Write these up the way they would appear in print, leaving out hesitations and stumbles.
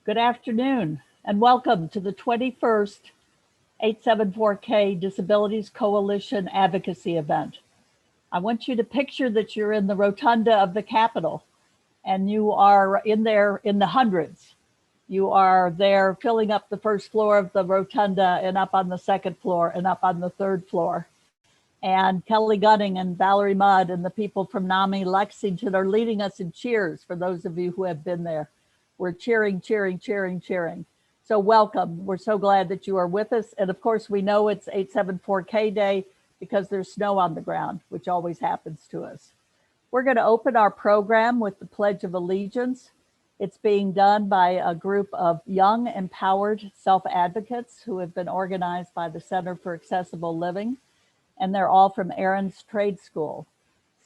Good afternoon, and welcome to the 21st 874K Disabilities Coalition Advocacy event. I want you to picture that you're in the rotunda of the Capitol, and you are in there in the hundreds. You are there filling up the first floor of the rotunda and up on the second floor and up on the third floor. And Kelly Gunning and Valerie Mudd and the people from NAMI Lexington are leading us in cheers for those of you who have been there. We're cheering, cheering, cheering, cheering. So welcome. We're so glad that you are with us. And of course, we know it's 874K Day because there's snow on the ground, which always happens to us. We're going to open our program with the Pledge of Allegiance. It's being done by a group of young, empowered self-advocates who have been organized by the Center for Accessible Living, and they're all from Aaron's Trade School.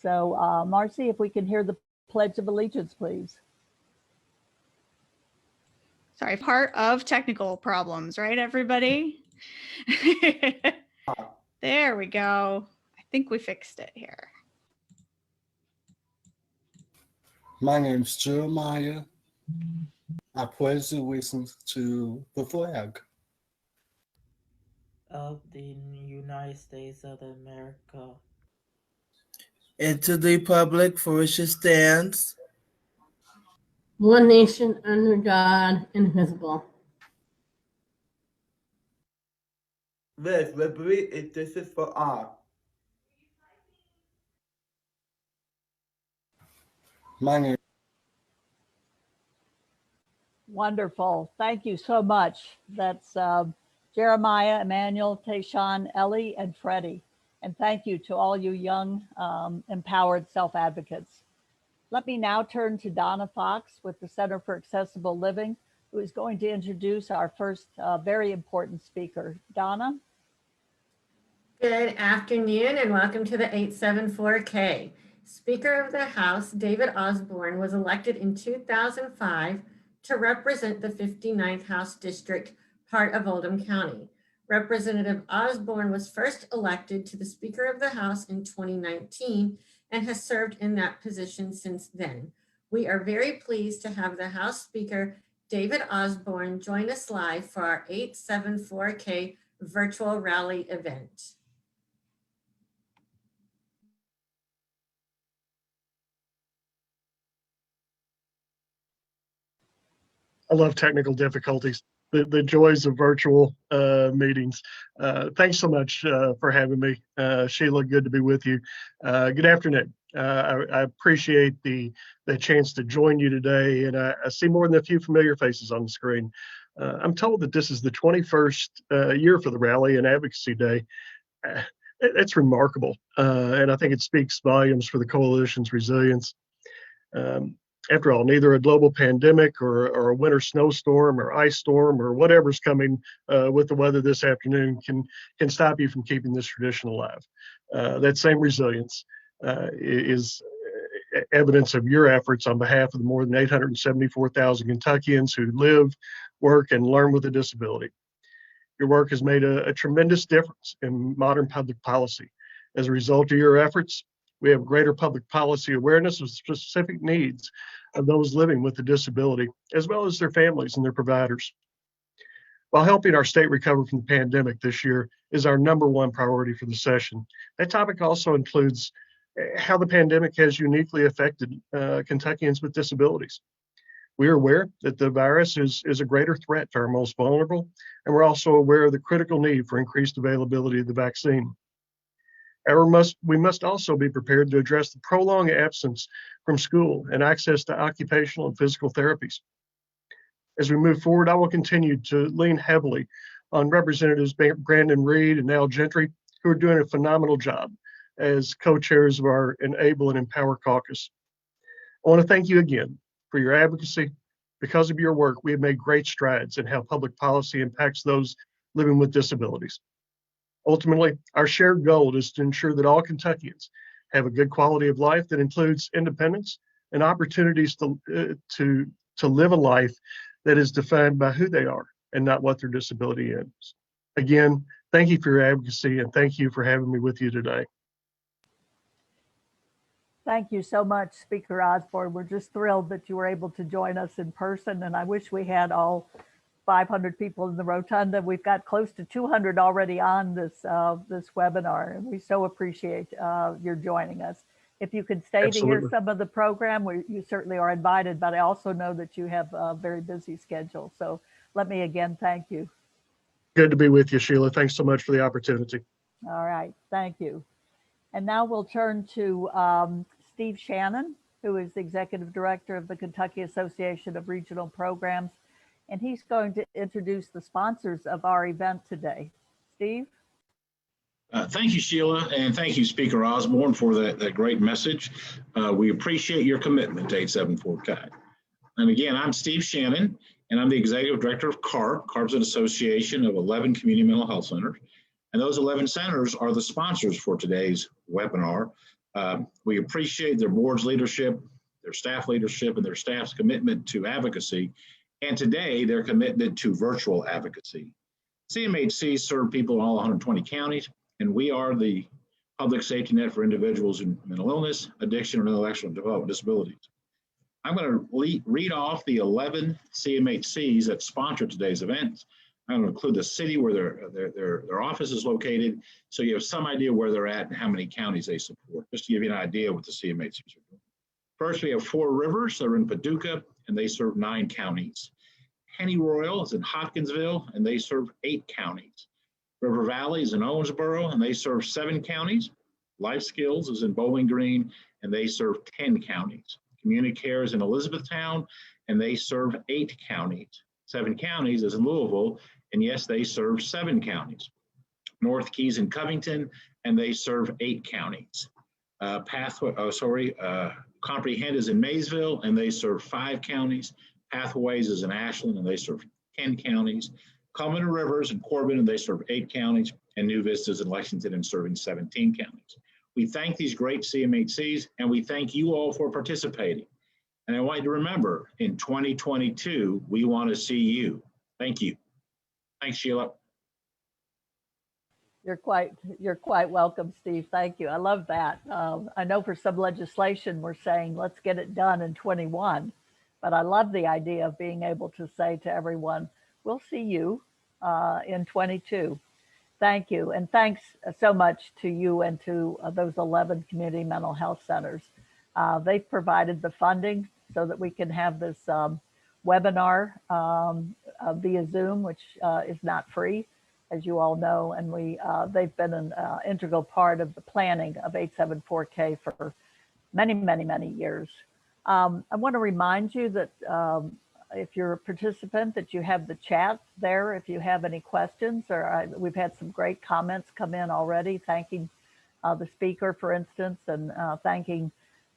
So Marcy, if we can hear the Pledge of Allegiance, please. Sorry, part of technical problems, right, everybody? There we go. I think we fixed it here. My name is Jeremiah. I pledge allegiance to the flag of the United States of America and to the republic for which it stands, one nation under God, indivisible. with liberty and justice for all. My name. Wonderful. Thank you so much. That's Jeremiah, Emmanuel, Tayshawn, Ellie, and Freddie. And thank you to all you young, empowered self-advocates. Let me now turn to Donna Fox with the Center for Accessible Living, who is going to introduce our first very important speaker. Donna? Good afternoon and welcome to the 874K. Speaker of the House, David Osborne, was elected in 2005 to represent the 59th House District, part of Oldham County. Representative Osborne was first elected to the Speaker of the House in 2019 and has served in that position since then. We are very pleased to have the House Speaker, David Osborne, join us live for our 874K virtual rally event. I love technical difficulties, the joys of virtual meetings. Thanks so much for having me. Sheila, good to be with you. Good afternoon. I appreciate the chance to join you today, and I see more than a few familiar faces on the screen. I'm told that this is the 21st year for the Rally and Advocacy Day. It's remarkable, and I think it speaks volumes for the coalition's resilience. After all, neither a global pandemic or a winter snowstorm or ice storm or whatever's coming with the weather this afternoon can stop you from keeping this tradition alive. That same resilience is evidence of your efforts on behalf of the more than 874,000 Kentuckians who live, work, and learn with a disability. Your work has made a tremendous difference in modern public policy. As a result of your efforts, we have greater public policy awareness of specific needs of those living with a disability, as well as their families and their providers. While helping our state recover from the pandemic this year is our #1 priority for the session, that topic also includes how the pandemic has uniquely affected Kentuckians with disabilities. We are aware that the virus is a greater threat to our most vulnerable, and we're also aware of the critical need for increased availability of the vaccine. However, we must also be prepared to address the prolonged absence from school and access to occupational and physical therapies. As we move forward, I will continue to lean heavily on Representatives Brandon Reed and Al Gentry, who are doing a phenomenal job as co-chairs of our Enable and Empower Caucus. I want to thank you again for your advocacy. Because of your work, we have made great strides in how public policy impacts those living with disabilities. Ultimately, our shared goal is to ensure that all Kentuckians have a good quality of life that includes independence and opportunities to live a life that is defined by who they are and not what their disability is. Again, thank you for your advocacy and thank you for having me with you today. Thank you so much, Speaker Osborne. We're just thrilled that you were able to join us in person, and I wish we had all 500 people in the rotunda. We've got close to 200 already on this webinar, and we so appreciate your joining us. If you could stay to hear Absolutely. some of the program, you certainly are invited, but I also know that you have a very busy schedule. So let me again thank you. Good to be with you, Sheila. Thanks so much for the opportunity. All right, thank you. And now we'll turn to Steve Shannon, who is the Executive Director of the Kentucky Association of Regional Programs, and he's going to introduce the sponsors of our event today. Steve? Thank you, Sheila, and thank you, Speaker Osborne, for that great message. We appreciate your commitment to 874K. And again, I'm Steve Shannon, and I'm the Executive Director of CARP. CARP's an association of 11 community mental health centers. And those 11 centers are the sponsors for today's webinar. We appreciate their board's leadership, their staff leadership, and their staff's commitment to advocacy. And today, their commitment to virtual advocacy. CMHC serve people in all 120 counties, and we are the public safety net for individuals in mental illness, addiction, and intellectual development disabilities. I'm going to read off the 11 CMHCs that sponsor today's event. I'm going to include the city where their office is located, so you have some idea where they're at and how many counties they support, just to give you an idea what the CMHCs are doing. First, we have Four Rivers. They're in Paducah, and they serve 9 counties. Penny Royal is in Hopkinsville, and they serve 8 counties. River Valley is in Owensboro, and they serve 7 counties. Life Skills is in Bowling Green, and they serve 10 counties. Community Care is in Elizabethtown, and they serve 8 counties. 7 counties is in Louisville, and yes, they serve 7 counties. North Keys in Covington, and they serve 8 counties. Comprehend is in Maysville, and they serve 5 counties. Pathways is in Ashland, and they serve 10 counties. Common Rivers in Corbin, and they serve 8 counties. And New Vistas in Lexington, and serving 17 counties. We thank these great CMHCs, and we thank you all for participating. And I want you to remember, in 2022, we want to see you. Thank you. Thanks, Sheila. You're quite welcome, Steve. Thank you. I love that. I know for some legislation, we're saying, let's get it done in 21. But I love the idea of being able to say to everyone, we'll see you in 22. Thank you. And thanks so much to you and to those 11 community mental health centers. They've provided the funding so that we can have this webinar via Zoom, which is not free, as you all know. And they've been an integral part of the planning of 874K for many, many, many years. I want to remind you that if you're a participant, that you have the chat there if you have any questions, or we've had some great comments come in already, thanking the speaker, for instance, and thanking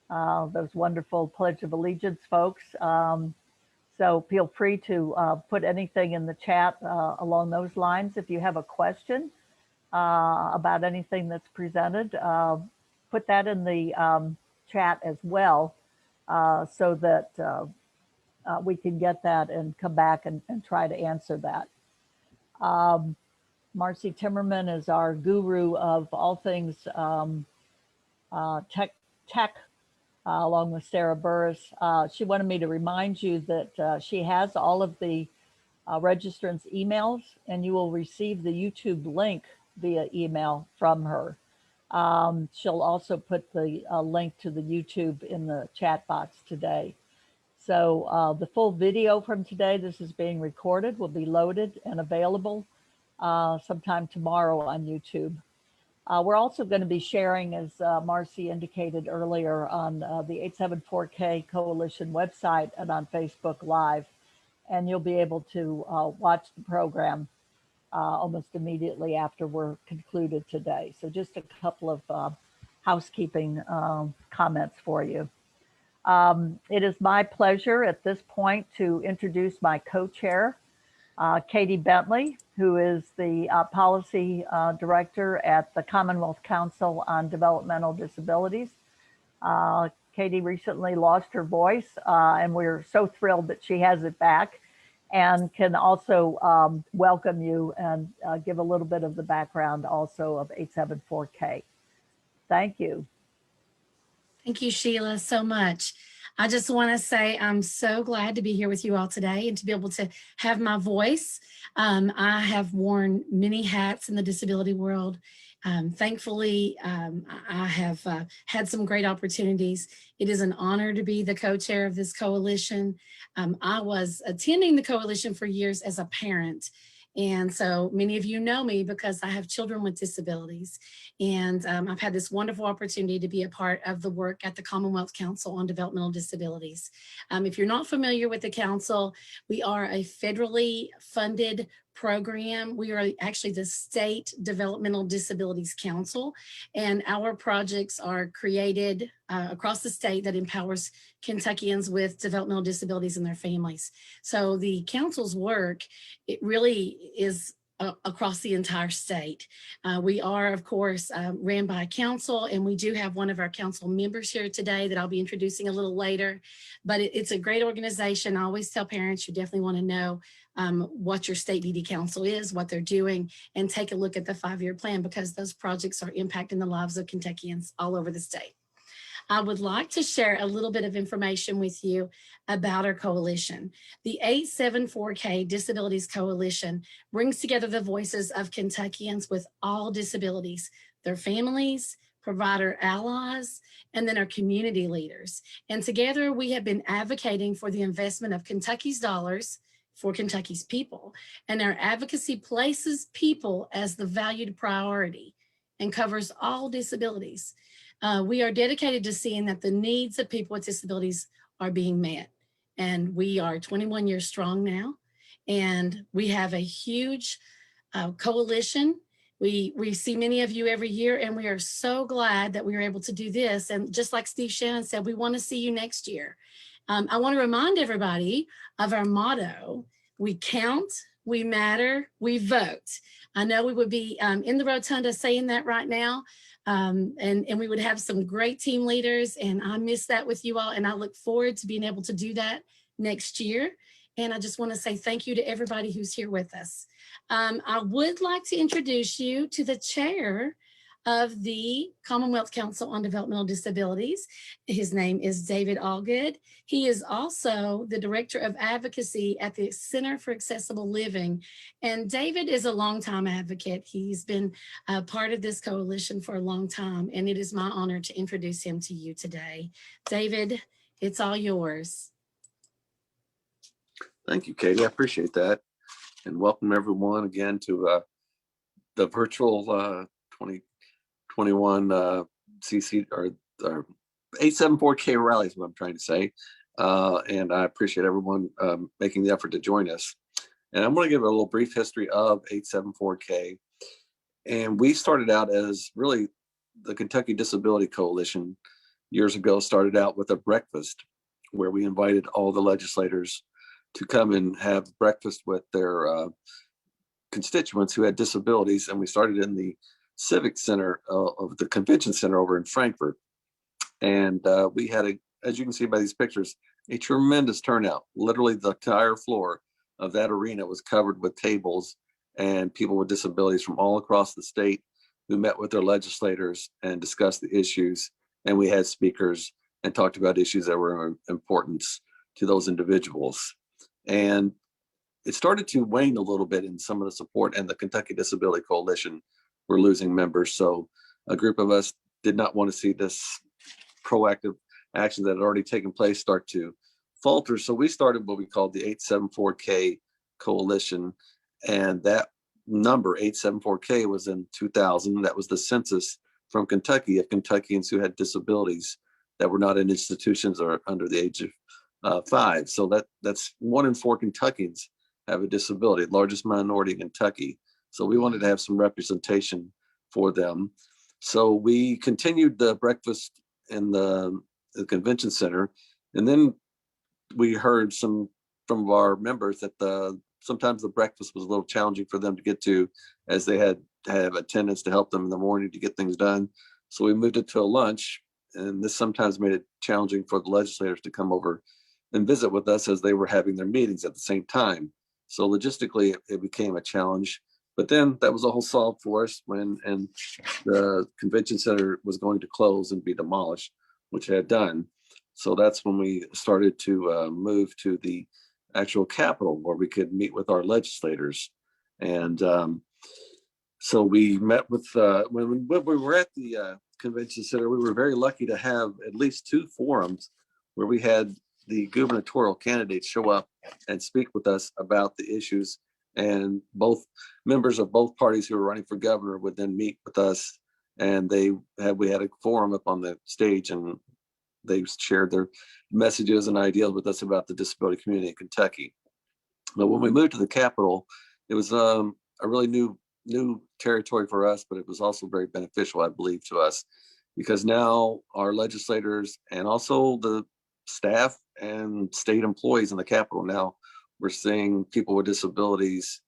those wonderful Pledge of Allegiance folks. So feel free to put anything in the chat along those lines. If you have a question about anything that's presented, put that in the chat as well, so that we can get that and come back and try to answer that. Marcy Timmerman is our guru of all things tech, along with Sarah Burris. She wanted me to remind you that she has all of the registrants' emails, and you will receive the YouTube link via email from her. She'll also put the link to the YouTube in the chat box today. So the full video from today, this is being recorded, will be loaded and available sometime tomorrow on YouTube. We're also going to be sharing, as Marcy indicated earlier, on the 874K Coalition website and on Facebook Live. And you'll be able to watch the program almost immediately after we're concluded today. So just a couple of housekeeping comments for you. It is my pleasure at this point to introduce my co-chair, Katie Bentley, who is the policy director at the Commonwealth Council on Developmental Disabilities. Katie recently lost her voice, and we're so thrilled that she has it back, and can also welcome you and give a little bit of the background also of 874K. Thank you. Thank you, Sheila, so much. I just want to say I'm so glad to be here with you all today and to be able to have my voice. I have worn many hats in the disability world. Thankfully, I have had some great opportunities. It is an honor to be the co-chair of this coalition. I was attending the coalition for years as a parent. And so many of you know me because I have children with disabilities. And I've had this wonderful opportunity to be a part of the work at the Commonwealth Council on Developmental Disabilities. If you're not familiar with the council, we are a federally funded program. We are actually the State Developmental Disabilities Council, and our projects are created across the state that empowers Kentuckians with developmental disabilities and their families. So the council's work, it really is across the entire state. We are, of course, ran by council, and we do have one of our council members here today that I'll be introducing a little later, but it's a great organization. I always tell parents you definitely want to know what your state DD council is, what they're doing, and take a look at the 5-year plan because those projects are impacting the lives of Kentuckians all over the state. I would like to share a little bit of information with you about our coalition. The 874K Disabilities Coalition brings together the voices of Kentuckians with all disabilities, their families, provider allies, and then our community leaders. And together we have been advocating for the investment of Kentucky's dollars for Kentucky's people. And our advocacy places people as the valued priority and covers all disabilities. We are dedicated to seeing that the needs of people with disabilities are being met. And we are 21 years strong now. And we have a huge coalition. We see many of you every year, and we are so glad that we are able to do this. And just like Steve Shannon said, we want to see you next year. I want to remind everybody of our motto: we count, we matter, we vote. I know we would be in the rotunda saying that right now, and we would have some great team leaders, and I miss that with you all, and I look forward to being able to do that next year. And I just want to say thank you to everybody who's here with us. I would like to introduce you to the chair of the Commonwealth Council on Developmental Disabilities. His name is David Allgood. He is also the Director of Advocacy at the Center for Accessible Living. And David is a longtime advocate. He's been a part of this coalition for a long time, and it is my honor to introduce him to you today. David, it's all yours. Thank you, Katie. I appreciate that. And welcome everyone again to the virtual 2021 CC or 874K rally is what I'm trying to say. And I appreciate everyone making the effort to join us. And I'm going to give a little brief history of 874K. And we started out as really the Kentucky Disability Coalition years ago, started out with a breakfast where we invited all the legislators to come and have breakfast with their constituents who had disabilities. And we started in the Civic Center of the Convention Center over in Frankfurt. And we had, as you can see by these pictures, a tremendous turnout. Literally the entire floor of that arena was covered with tables and people with disabilities from all across the state who met with their legislators and discussed the issues. And we had speakers and talked about issues that were of importance to those individuals. And it started to wane a little bit in some of the support, and the Kentucky Disability Coalition were losing members. So a group of us did not want to see this proactive action that had already taken place start to falter. So we started what we called the 874K Coalition. And that number, 874K, was in 2000. That was the census from Kentucky of Kentuckians who had disabilities that were not in institutions or under the age of 5. So that's 1 in 4 Kentuckians have a disability, largest minority in Kentucky. So we wanted to have some representation for them. So we continued the breakfast in the convention center. And then we heard from our members that sometimes the breakfast was a little challenging for them to get to, as they had to have attendants to help them in the morning to get things done. So we moved it to a lunch, and this sometimes made it challenging for the legislators to come over and visit with us as they were having their meetings at the same time. So logistically, it became a challenge. But then that was all solved for us when the convention center was going to close and be demolished. which I had done. So that's when we started to move to the actual Capitol where we could meet with our legislators. And so we met with, when we were at the convention center, we were very lucky to have at least 2 forums where we had the gubernatorial candidates show up and speak with us about the issues. And both members of both parties who were running for governor would then meet with us. And we had a forum up on the stage, and they shared their messages and ideas with us about the disability community in Kentucky. But when we moved to the Capitol, it was a really new territory for us, but it was also very beneficial, I believe, to us, because now our legislators and also the staff and state employees in the Capitol, now we're seeing people with disabilities.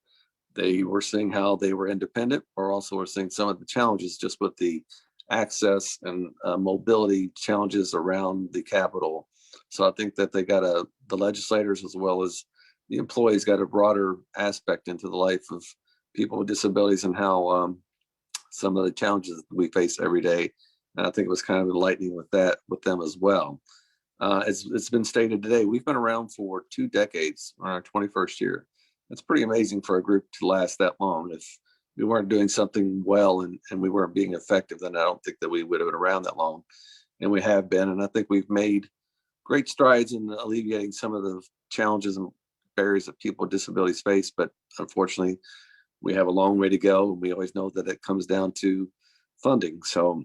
They were seeing how they were independent, or also we're seeing some of the challenges just with the access and mobility challenges around the Capitol. So I think that they got the legislators as well as the employees got a broader aspect into the life of people with disabilities and how some of the challenges that we face every day. And I think it was kind of enlightening with them as well. It's been stated today, we've been around for 2 decades on our 21st year. It's pretty amazing for a group to last that long. If we weren't doing something well and we weren't being effective, then I don't think that we would have been around that long. And we have been. And I think we've made great strides in alleviating some of the challenges and barriers that people with disabilities face. But unfortunately, we have a long way to go. And we always know that it comes down to funding. So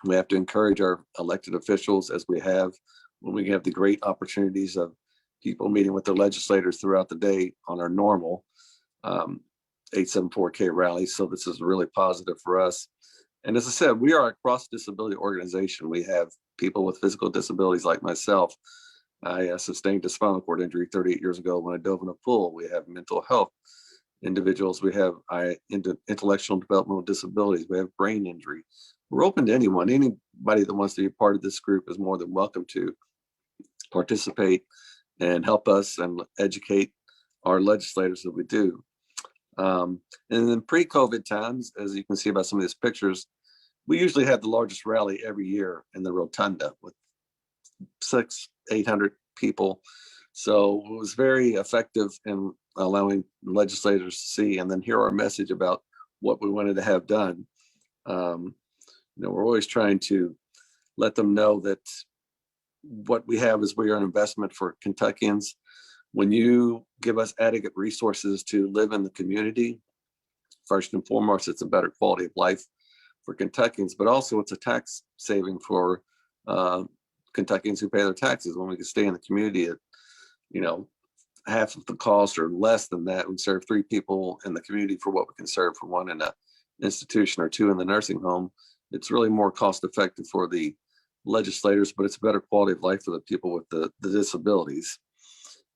we have to encourage our elected officials, as we have when we have the great opportunities of people meeting with their legislators throughout the day on our normal 874K rallies. So this is really positive for us. And as I said, we are a cross-disability organization. We have people with physical disabilities like myself. I sustained a spinal cord injury 38 years ago when I dove in a pool. We have mental health individuals. We have intellectual and developmental disabilities. We have brain injury. We're open to anyone. Anybody that wants to be a part of this group is more than welcome to participate and help us and educate our legislators that we do. And in pre-COVID times, as you can see by some of these pictures, we usually had the largest rally every year in the Rotunda with 600-800 people. So it was very effective in allowing legislators to see and then hear our message about what we wanted to have done. We're always trying to let them know that what we have is we are an investment for Kentuckians. When you give us adequate resources to live in the community, first and foremost, it's a better quality of life for Kentuckians, but also it's a tax saving for Kentuckians who pay their taxes. When we can stay in the community at, half of the cost or less than that, we serve 3 people in the community for what we can serve for 1 in an institution or 2 in the nursing home. It's really more cost effective for the legislators, but it's a better quality of life for the people with the disabilities.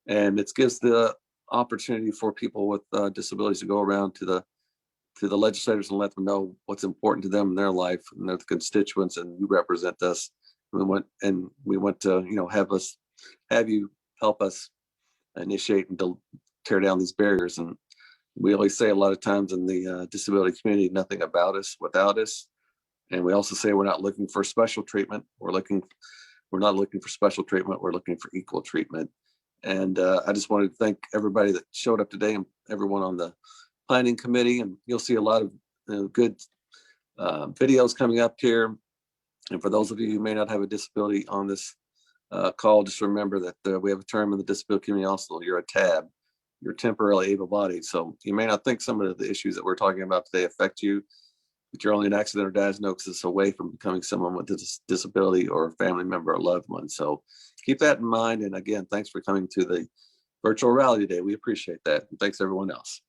And it gives the opportunity for people with disabilities to go around to the legislators and let them know what's important to them in their life, and they're the constituents, and you represent us. We want to have you help us initiate and tear down these barriers. And we always say a lot of times in the disability community, nothing about us without us. And we also say we're not looking for special treatment. We're not looking for special treatment. We're looking for equal treatment. And I just wanted to thank everybody that showed up today and everyone on the planning committee. And you'll see a lot of good videos coming up here. And for those of you who may not have a disability on this call, just remember that we have a term in the disability community also, you're a TAB. You're temporarily able-bodied. So you may not think some of the issues that we're talking about today affect you, but you're only an accident or diagnosis away from becoming someone with a disability or a family member or loved one. So keep that in mind. And again, thanks for coming to the virtual rally today. We appreciate that. And thanks everyone else.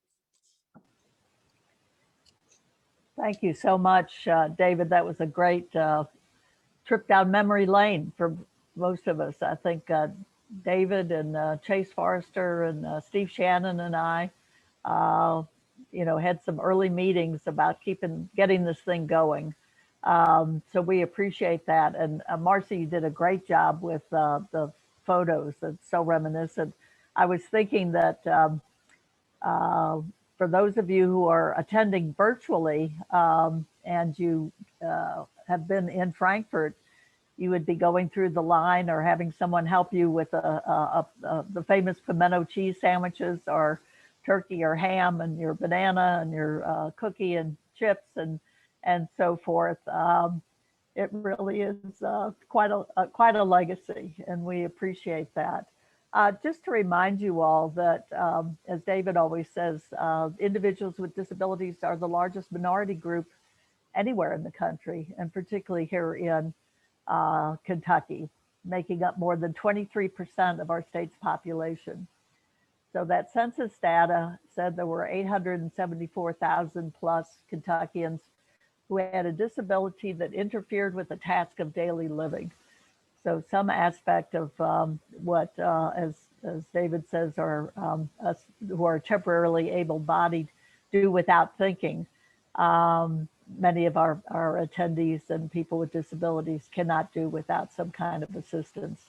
Thank you so much, David. That was a great trip down memory lane for most of us. I think David and Chase Forrester and Steve Shannon and I, had some early meetings about getting this thing going. So we appreciate that. And Marcy, you did a great job with the photos. It's so reminiscent. I was thinking that for those of you who are attending virtually and you have been in Frankfurt, you would be going through the line or having someone help you with the famous pimento cheese sandwiches, or turkey or ham and your banana and your cookie and chips and so forth. It really is quite a legacy, and we appreciate that. Just to remind you all that, as David always says, individuals with disabilities are the largest minority group anywhere in the country, and particularly here in Kentucky, making up more than 23% of our state's population. So that census data said there were 874,000 plus Kentuckians who had a disability that interfered with the task of daily living. So some aspect of what, as David says, are us who are temporarily able-bodied do without thinking. Many of our attendees and people with disabilities cannot do without some kind of assistance.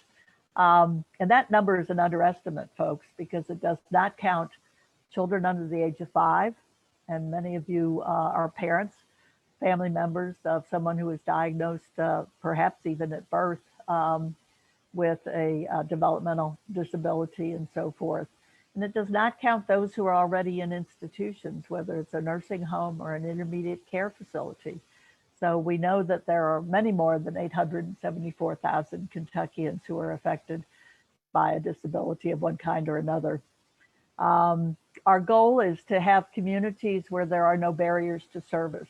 And that number is an underestimate, folks, because it does not count children under the age of 5. And many of you are parents, family members of someone who was diagnosed, perhaps even at birth, with a developmental disability and so forth. And it does not count those who are already in institutions, whether it's a nursing home or an intermediate care facility. So we know that there are many more than 874,000 Kentuckians who are affected by a disability of one kind or another. Our goal is to have communities where there are no barriers to service.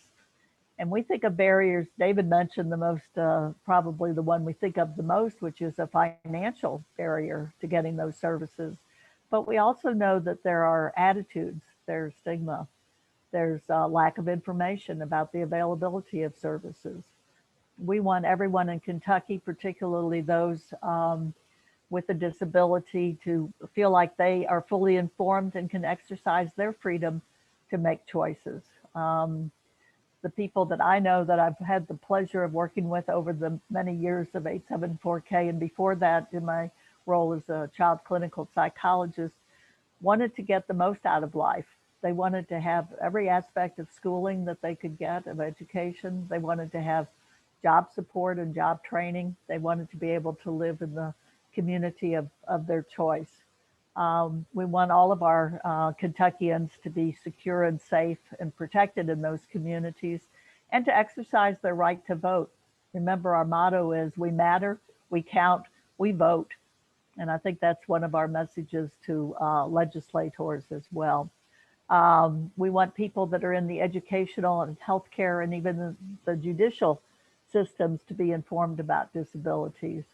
And we think of barriers, David mentioned the most, probably the one we think of the most, which is a financial barrier to getting those services. But we also know that there are attitudes, there's stigma, there's a lack of information about the availability of services. We want everyone in Kentucky, particularly those with a disability, to feel like they are fully informed and can exercise their freedom to make choices. The people that I know that I've had the pleasure of working with over the many years of 874K, and before that in my role as a child clinical psychologist, wanted to get the most out of life. They wanted to have every aspect of schooling that they could get, of education. They wanted to have job support and job training. They wanted to be able to live in the community of their choice. We want all of our Kentuckians to be secure and safe and protected in those communities, and to exercise their right to vote. Remember, our motto is we matter, we count, we vote. And I think that's one of our messages to legislators as well. We want people that are in the educational and healthcare and even the judicial systems to be informed about disabilities.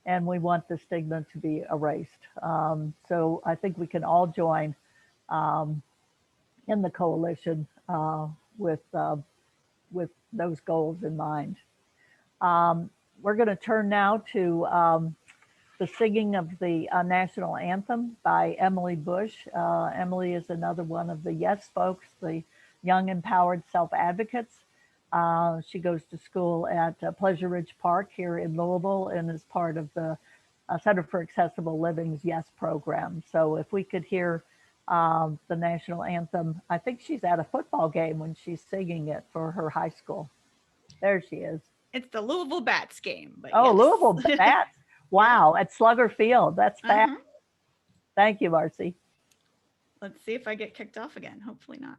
And we want the stigma to be erased. So I think we can all join in the coalition with those goals in mind. We're going to turn now to the singing of the national anthem by Emily Bush. Emily is another one of the YES folks, the Young Empowered Self-Advocates. She goes to school at Pleasure Ridge Park here in Louisville and is part of the Center for Accessible Living's YES program. So if we could hear the national anthem, I think she's at a football game when she's singing it for her high school. There she is. It's the Louisville Bats game. But oh, yes. Louisville Bats. Wow, at Slugger Field. That's fast. Thank you, Marcy. Let's see if I get kicked off again. Hopefully not.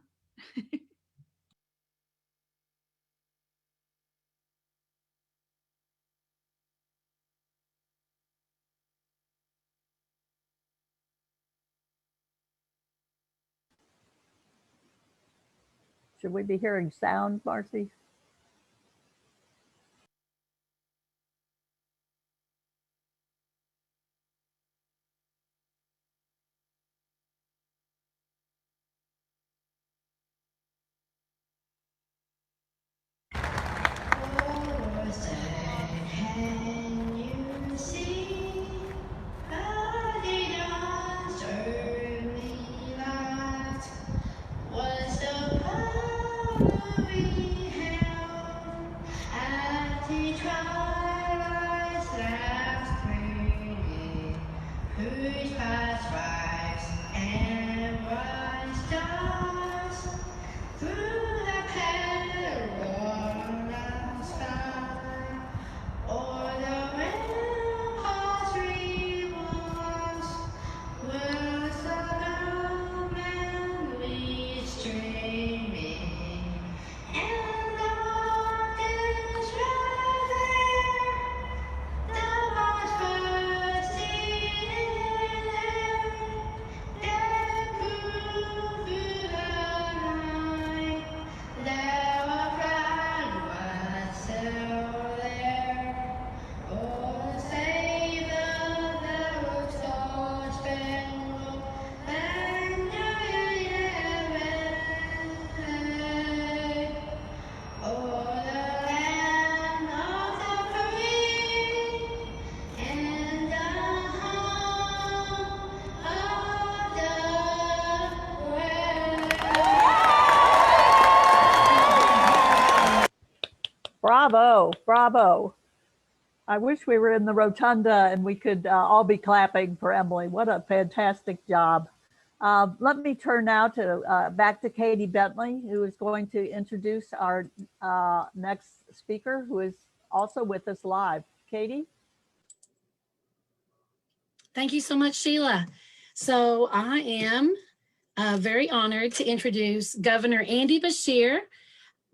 Should we be hearing sound, Marcy? Was the power we had Bravo, bravo. I wish we were in the rotunda and we could all be clapping for Emily. What a fantastic job. Let me turn now to back to Katie Bentley, who is going to introduce our next speaker, who is also with us live. Katie? Thank you so much, Sheila. So I am very honored to introduce Governor Andy Beshear.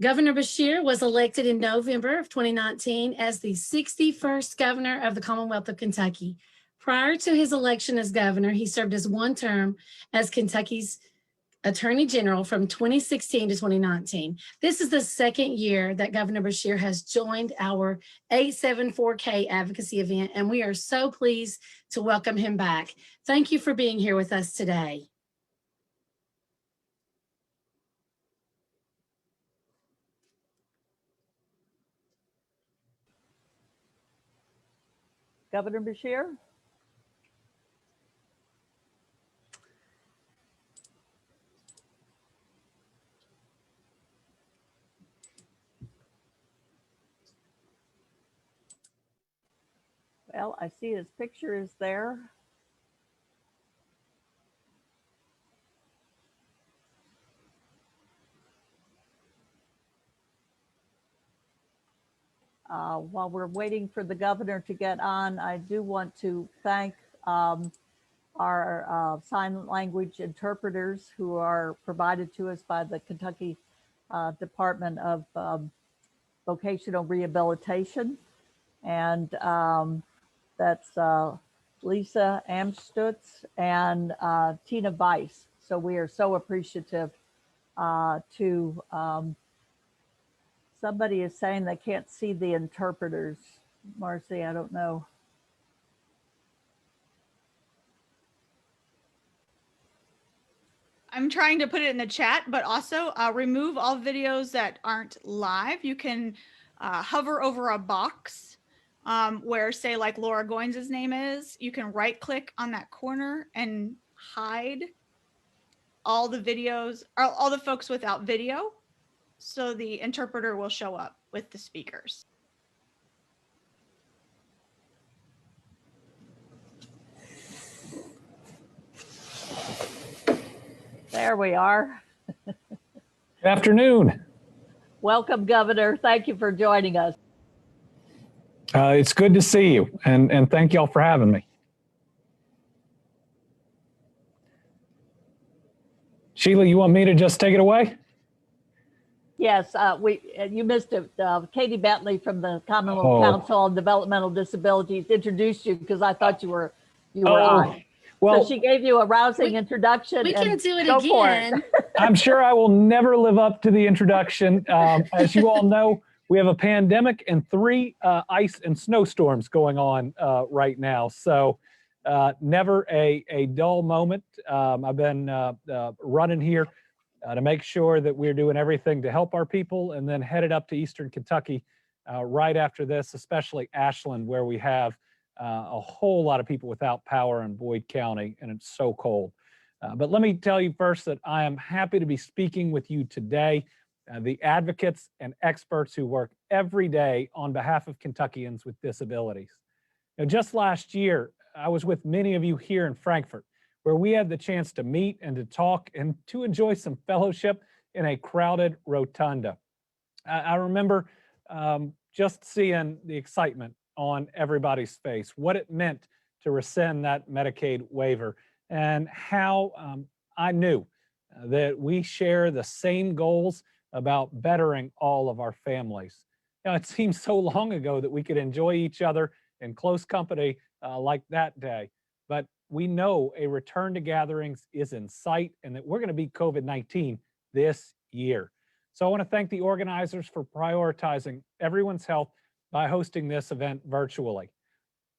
Governor Beshear was elected in November of 2019 as the 61st governor of the Commonwealth of Kentucky. Prior to his election as governor, he served as one term as Kentucky's Attorney General from 2016 to 2019. This is the second year that Governor Beshear has joined our 874K advocacy event, and we are so pleased to welcome him back. Thank you for being here with us today. Governor Beshear? Well, I see his picture is there. While we're waiting for the governor to get on, I do want to thank our sign language interpreters who are provided to us by the Kentucky Department of Vocational Rehabilitation. And that's Lisa Amstutz and Tina Weiss. So we are so appreciative to somebody is saying they can't see the interpreters. Marcy, I don't know. I'm trying to put it in the chat, but also remove all videos that aren't live. You can hover over a box where, say, like Laura Goines' name is. You can right click on that corner and hide all the videos, or all the folks without video. So the interpreter will show up with the speakers. There we are. Good afternoon. Welcome, Governor. Thank you for joining us. It's good to see you, and thank y'all for having me. Sheila, you want me to just take it away? Yes, you missed it. Katie Bentley from the Commonwealth Council on Developmental Disabilities introduced you because I thought you were on. Well, so she gave you a rousing introduction. We can do it again. I'm sure I will never live up to the introduction. As you all know, we have a pandemic and 3 ice and snowstorms going on right now. So never a dull moment. I've been running here to make sure that we're doing everything to help our people, and then headed up to Eastern Kentucky right after this, especially Ashland, where we have a whole lot of people without power in Boyd County, and it's so cold. But let me tell you first that I am happy to be speaking with you today, the advocates and experts who work every day on behalf of Kentuckians with disabilities. Now, just last year, I was with many of you here in Frankfort, where we had the chance to meet and to talk and to enjoy some fellowship in a crowded rotunda. I remember just seeing the excitement on everybody's face, what it meant to rescind that Medicaid waiver, and how I knew that we share the same goals about bettering all of our families. Now, it seems so long ago that we could enjoy each other in close company like that day, but we know a return to gatherings is in sight and that we're going to beat COVID-19 this year. So I want to thank the organizers for prioritizing everyone's health by hosting this event virtually.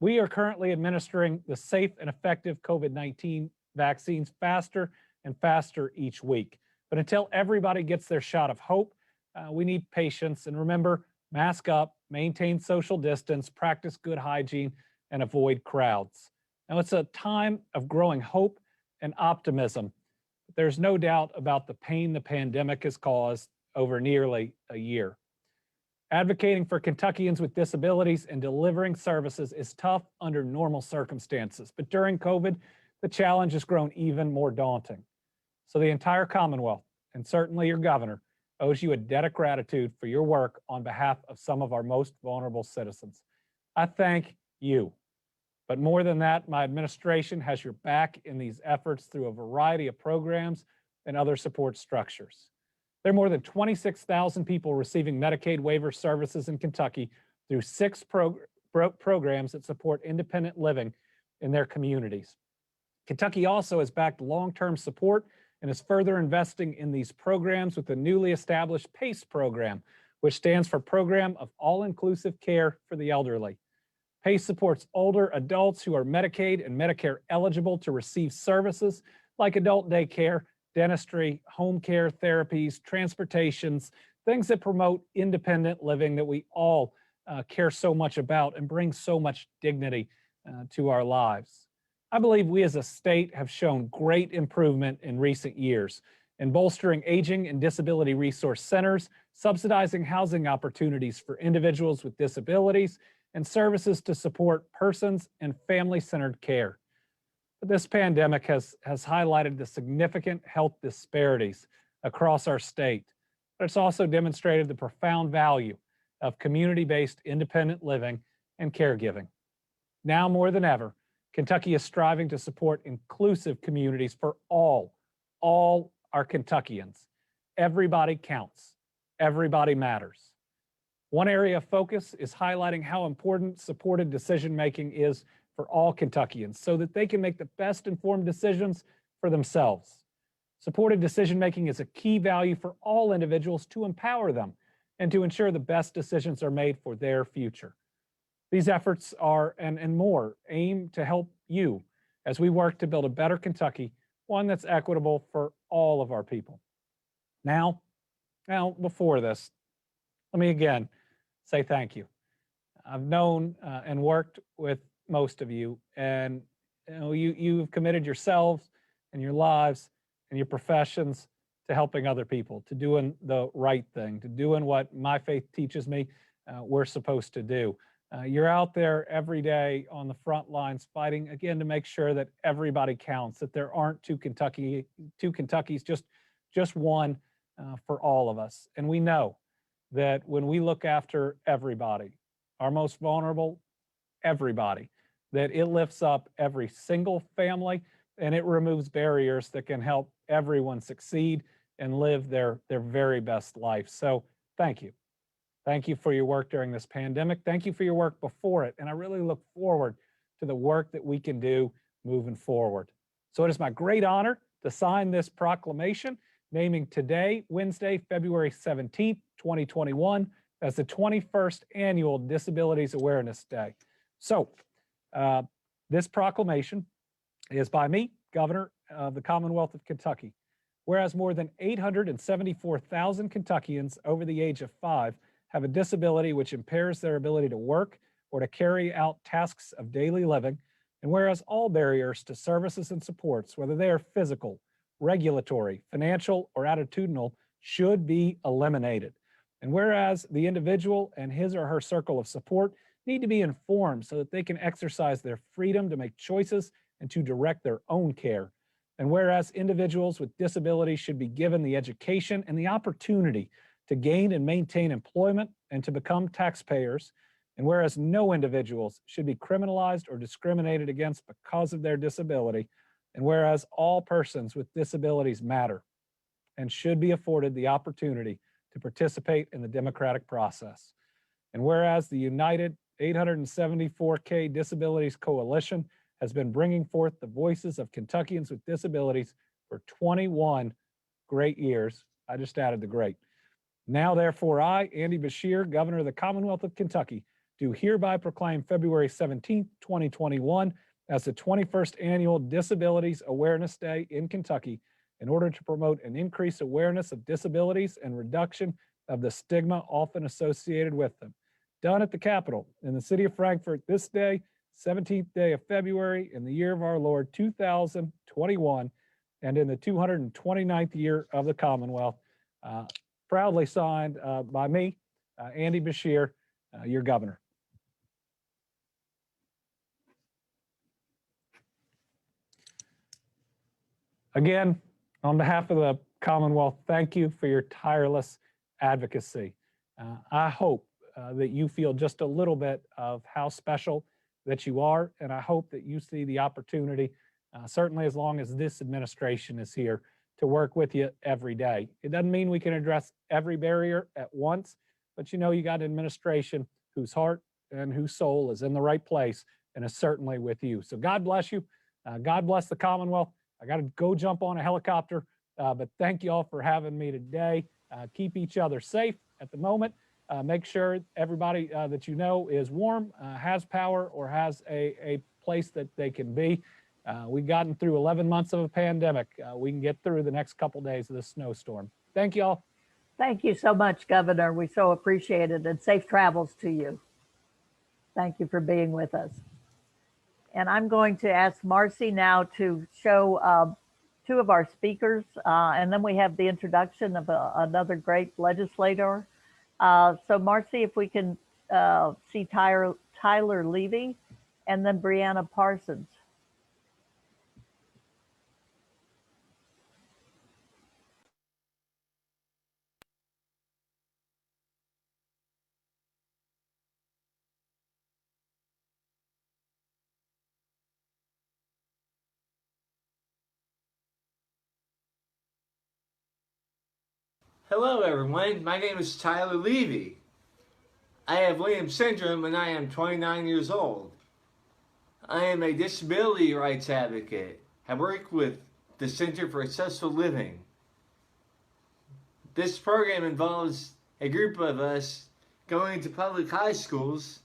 We are currently administering the safe and effective COVID-19 vaccines faster and faster each week. But until everybody gets their shot of hope, we need patience. And remember, mask up, maintain social distance, practice good hygiene, and avoid crowds. Now, it's a time of growing hope and optimism. But there's no doubt about the pain the pandemic has caused over nearly a year. Advocating for Kentuckians with disabilities and delivering services is tough under normal circumstances, but during COVID, the challenge has grown even more daunting. So the entire Commonwealth, and certainly your governor, owes you a debt of gratitude for your work on behalf of some of our most vulnerable citizens. I thank you. But more than that, my administration has your back in these efforts through a variety of programs and other support structures. There are more than 26,000 people receiving Medicaid waiver services in Kentucky through 6 programs that support independent living in their communities. Kentucky also has backed long-term support and is further investing in these programs with the newly established PACE program, which stands for Program of All-Inclusive Care for the Elderly. PACE supports older adults who are Medicaid and Medicare eligible to receive services like adult daycare, dentistry, home care therapies, transportations, things that promote independent living that we all care so much about and bring so much dignity to our lives. I believe we as a state have shown great improvement in recent years in bolstering aging and disability resource centers, subsidizing housing opportunities for individuals with disabilities, and services to support persons and family-centered care. But this pandemic has highlighted the significant health disparities across our state, but it's also demonstrated the profound value of community-based independent living and caregiving. Now more than ever, Kentucky is striving to support inclusive communities for all our Kentuckians. Everybody counts. Everybody matters. One area of focus is highlighting how important supported decision-making is for all Kentuckians so that they can make the best informed decisions for themselves. Supported decision-making is a key value for all individuals to empower them and to ensure the best decisions are made for their future. These efforts are, and more, aim to help you as we work to build a better Kentucky, one that's equitable for all of our people. Now, before this, let me again say thank you. I've known and worked with most of you, and you've committed yourselves and your lives and your professions to helping other people, to doing the right thing, to doing what my faith teaches me we're supposed to do. You're out there every day on the front lines fighting, again, to make sure that everybody counts, that there aren't two Kentuckys, just one for all of us. And we know that when we look after everybody, our most vulnerable, everybody, that it lifts up every single family and it removes barriers that can help everyone succeed and live their very best life. So thank you. Thank you for your work during this pandemic. Thank you for your work before it. And I really look forward to the work that we can do moving forward. So it is my great honor to sign this proclamation, naming today, Wednesday, February 17th, 2021, as the 21st Annual Disabilities Awareness Day. So this proclamation is by me, Governor of the Commonwealth of Kentucky. Whereas more than 874,000 Kentuckians over the age of 5 have a disability which impairs their ability to work or to carry out tasks of daily living, and whereas all barriers to services and supports, whether they are physical, regulatory, financial, or attitudinal, should be eliminated. And whereas the individual and his or her circle of support need to be informed so that they can exercise their freedom to make choices and to direct their own care. And whereas individuals with disabilities should be given the education and the opportunity to gain and maintain employment and to become taxpayers, and whereas no individuals should be criminalized or discriminated against because of their disability, and whereas all persons with disabilities matter and should be afforded the opportunity to participate in the democratic process. And whereas the United 874K Disabilities Coalition has been bringing forth the voices of Kentuckians with disabilities for 21 great years. I just added the great. Now, therefore, I, Andy Beshear, Governor of the Commonwealth of Kentucky, do hereby proclaim February 17th, 2021 as the 21st Annual Disabilities Awareness Day in Kentucky in order to promote an increased awareness of disabilities and reduction of the stigma often associated with them. Done at the Capitol in the city of Frankfort this day, 17th day of February in the year of our Lord 2021, and in the 229th year of the Commonwealth. Proudly signed by me, Andy Bashir, your governor. Again, on behalf of the Commonwealth, thank you for your tireless advocacy. I hope that you feel just a little bit of how special that you are, and I hope that you see the opportunity, certainly as long as this administration is here, to work with you every day. It doesn't mean we can address every barrier at once, but you know you got an administration whose heart and whose soul is in the right place and is certainly with you. So God bless you. God bless the Commonwealth. I got to go jump on a helicopter, but thank you all for having me today. Keep each other safe at the moment. Make sure everybody that you know is warm, has power, or has a place that they can be. We've gotten through 11 months of a pandemic. We can get through the next couple days of this snowstorm. Thank you all. Thank you so much, Governor. We so appreciate it, and safe travels to you. Thank you for being with us. And I'm going to ask Marcy now to show two of our speakers, and then we have the introduction of another great legislator. So Marcy, if we can see Tyler Levy and then Brianna Parsons. Hello everyone, my name is Tyler Levy. I have Williams syndrome and I am 29 years old. I am a disability rights advocate. I work with the Center for Accessible Living. This program involves a group of us going to public high schools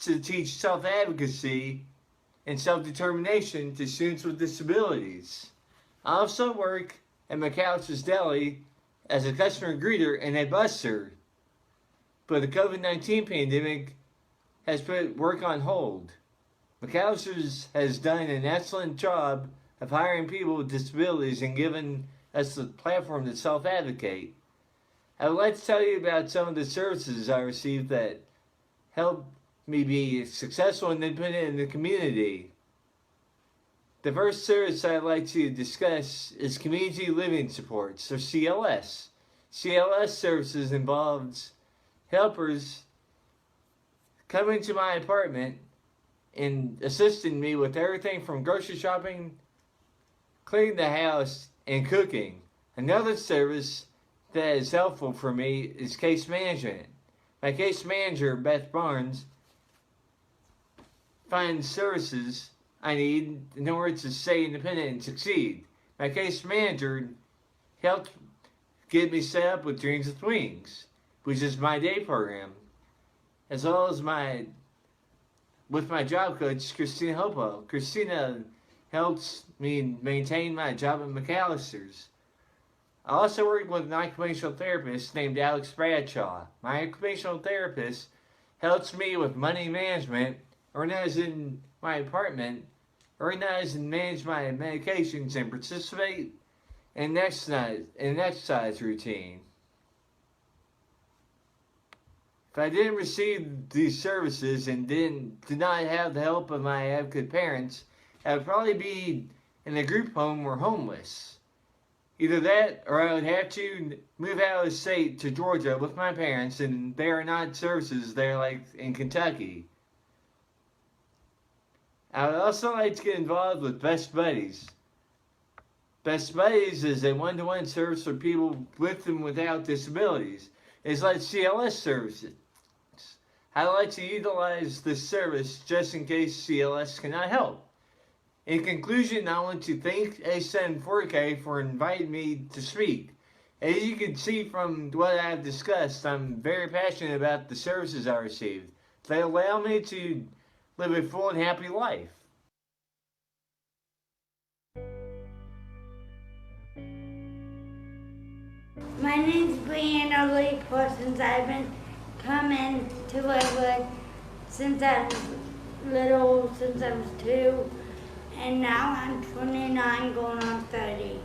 to teach self-advocacy and self-determination to students with disabilities. I also work at McAllister's Deli as a customer greeter and a busser, but the COVID-19 pandemic has put work on hold. McAllister's has done an excellent job of hiring people with disabilities and given us the platform to self-advocate. I would like to tell you about some of the services I received that helped me be successful and independent in the community. The first service I'd like to discuss is Community Living Supports, or CLS. CLS services involves helpers coming to my apartment and assisting me with everything from grocery shopping, cleaning the house, and cooking. Another service that is helpful for me is case management. My case manager, Beth Barnes, finds services I need in order to stay independent and succeed. My case manager helped get me set up with Dreams with Wings, which is my day program, as well as with my job coach, Christina Hopo. Christina helps me maintain my job at McAllister's. I also work with an occupational therapist named Alex Bradshaw. My occupational therapist helps me with money management, organizing my apartment, organize and manage my medications, and participate in an exercise routine. If I didn't receive these services and did not have the help of my advocate parents, I would probably be in a group home or homeless. Either that, or I would have to move out of the state to Georgia with my parents, and there are not services there like in Kentucky. I would also like to get involved with Best Buddies. Best Buddies is a one-to-one service for people with and without disabilities. It's like CLS services. I like to utilize this service just in case CLS cannot help. In conclusion, I want to thank A74K for inviting me to speak. As you can see from what I have discussed, I'm very passionate about the services I received. They allow me to live a full and happy life. My name's Brianna Lee Parsons. I've been coming to Lakewood since I was little, since I was 2, and now I'm 29 going on 30.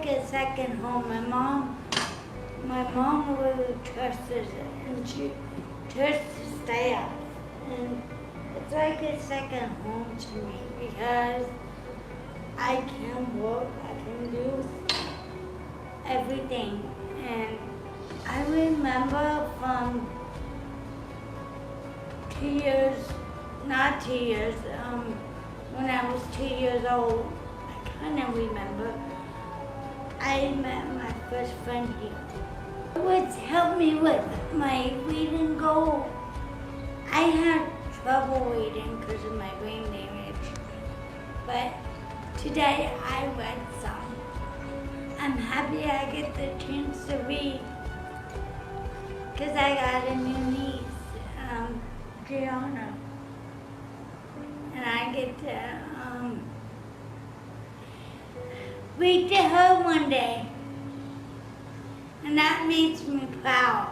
like a second home. My mom really trusts us, and she trusts the staff, and it's like a second home to me because I can work, I can do everything, and I remember from 2 years, not 2 years, when I was 2 years old, I kind of remember, I met my first friend here. It would help me with my reading goal. I had trouble reading because of my brain damage, but today I read some. I'm happy I get the chance to read because I got a new niece, Gianna, and I get to read to her one day, and that makes me proud.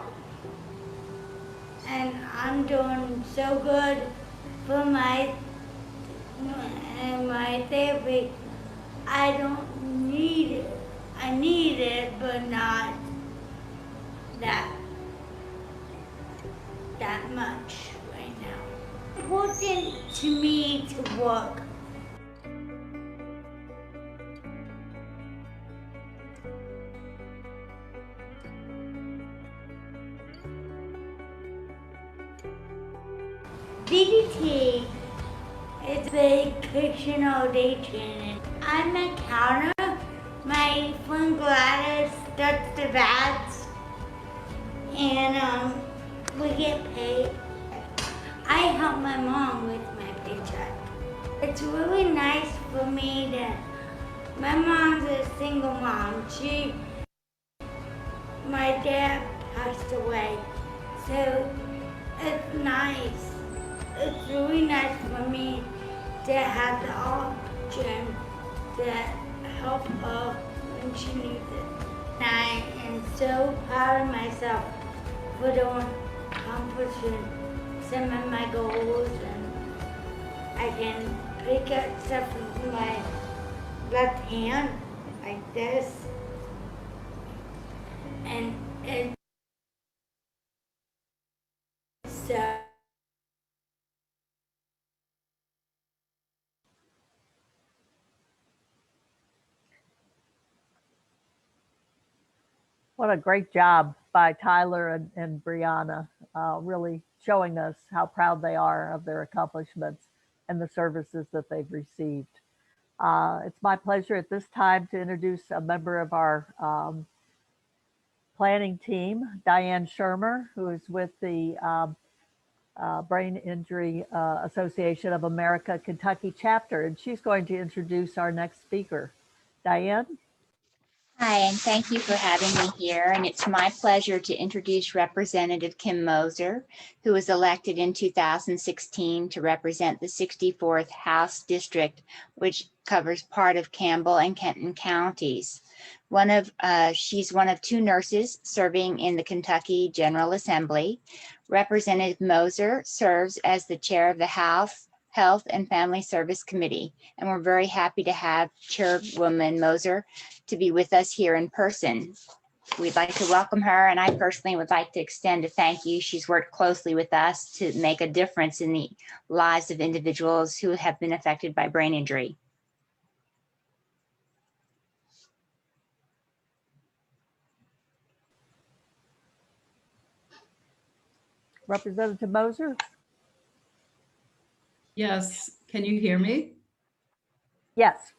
And I'm doing so good for my therapy. I don't need it. I need it, but not that much right now. Important to me to work. DDT is a big fictional audition. I'm a counter. My friend Gladys starts the bats, and we get paid. I help my mom with my paycheck. It's really nice for me that my mom's a single mom. My dad passed away, so it's nice. It's really nice for me to have the option to help her when she needs it. And I am so proud of myself for accomplishing some of my goals, and I can pick up stuff with my left hand like this, and it's so. What a great job by Tyler and Brianna, really showing us how proud they are of their accomplishments and the services that they've received. It's my pleasure at this time to introduce a member of our planning team, Diane Shermer, who is with the Brain Injury Association of America Kentucky chapter, and she's going to introduce our next speaker. Diane? Hi, and thank you for having me here. And it's my pleasure to introduce Representative Kim Moser, who was elected in 2016 to represent the 64th House District, which covers part of Campbell and Kenton counties. She's one of 2 nurses serving in the Kentucky General Assembly. Representative Moser serves as the chair of the House Health and Family Service Committee, and we're very happy to have Chairwoman Moser to be with us here in person. We'd like to welcome her, and I personally would like to extend a thank you. She's worked closely with us to make a difference in the lives of individuals who have been affected by brain injury. Representative Moser? Yes, can you hear me? Yes.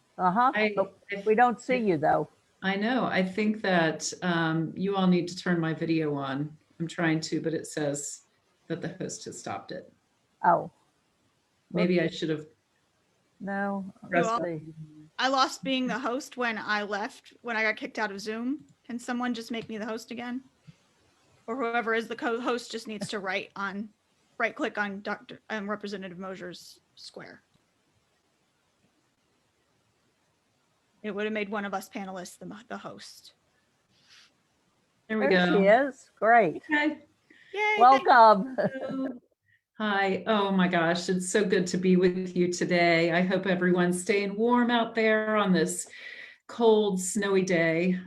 We don't see you though. I know. I think that you all need to turn my video on. I'm trying to, but it says that the host has stopped it. Oh. Maybe I should have. No. I lost being the host when I got kicked out of Zoom. Can someone just make me the host again? Or whoever is the co-host just needs to right click on Representative Moser's square. It would have made one of us panelists the host. There we There go. she is. Great. Okay. Yay, welcome. Hi. Oh my gosh, it's so good to be with you today. I hope everyone's staying warm out there on this cold, snowy day.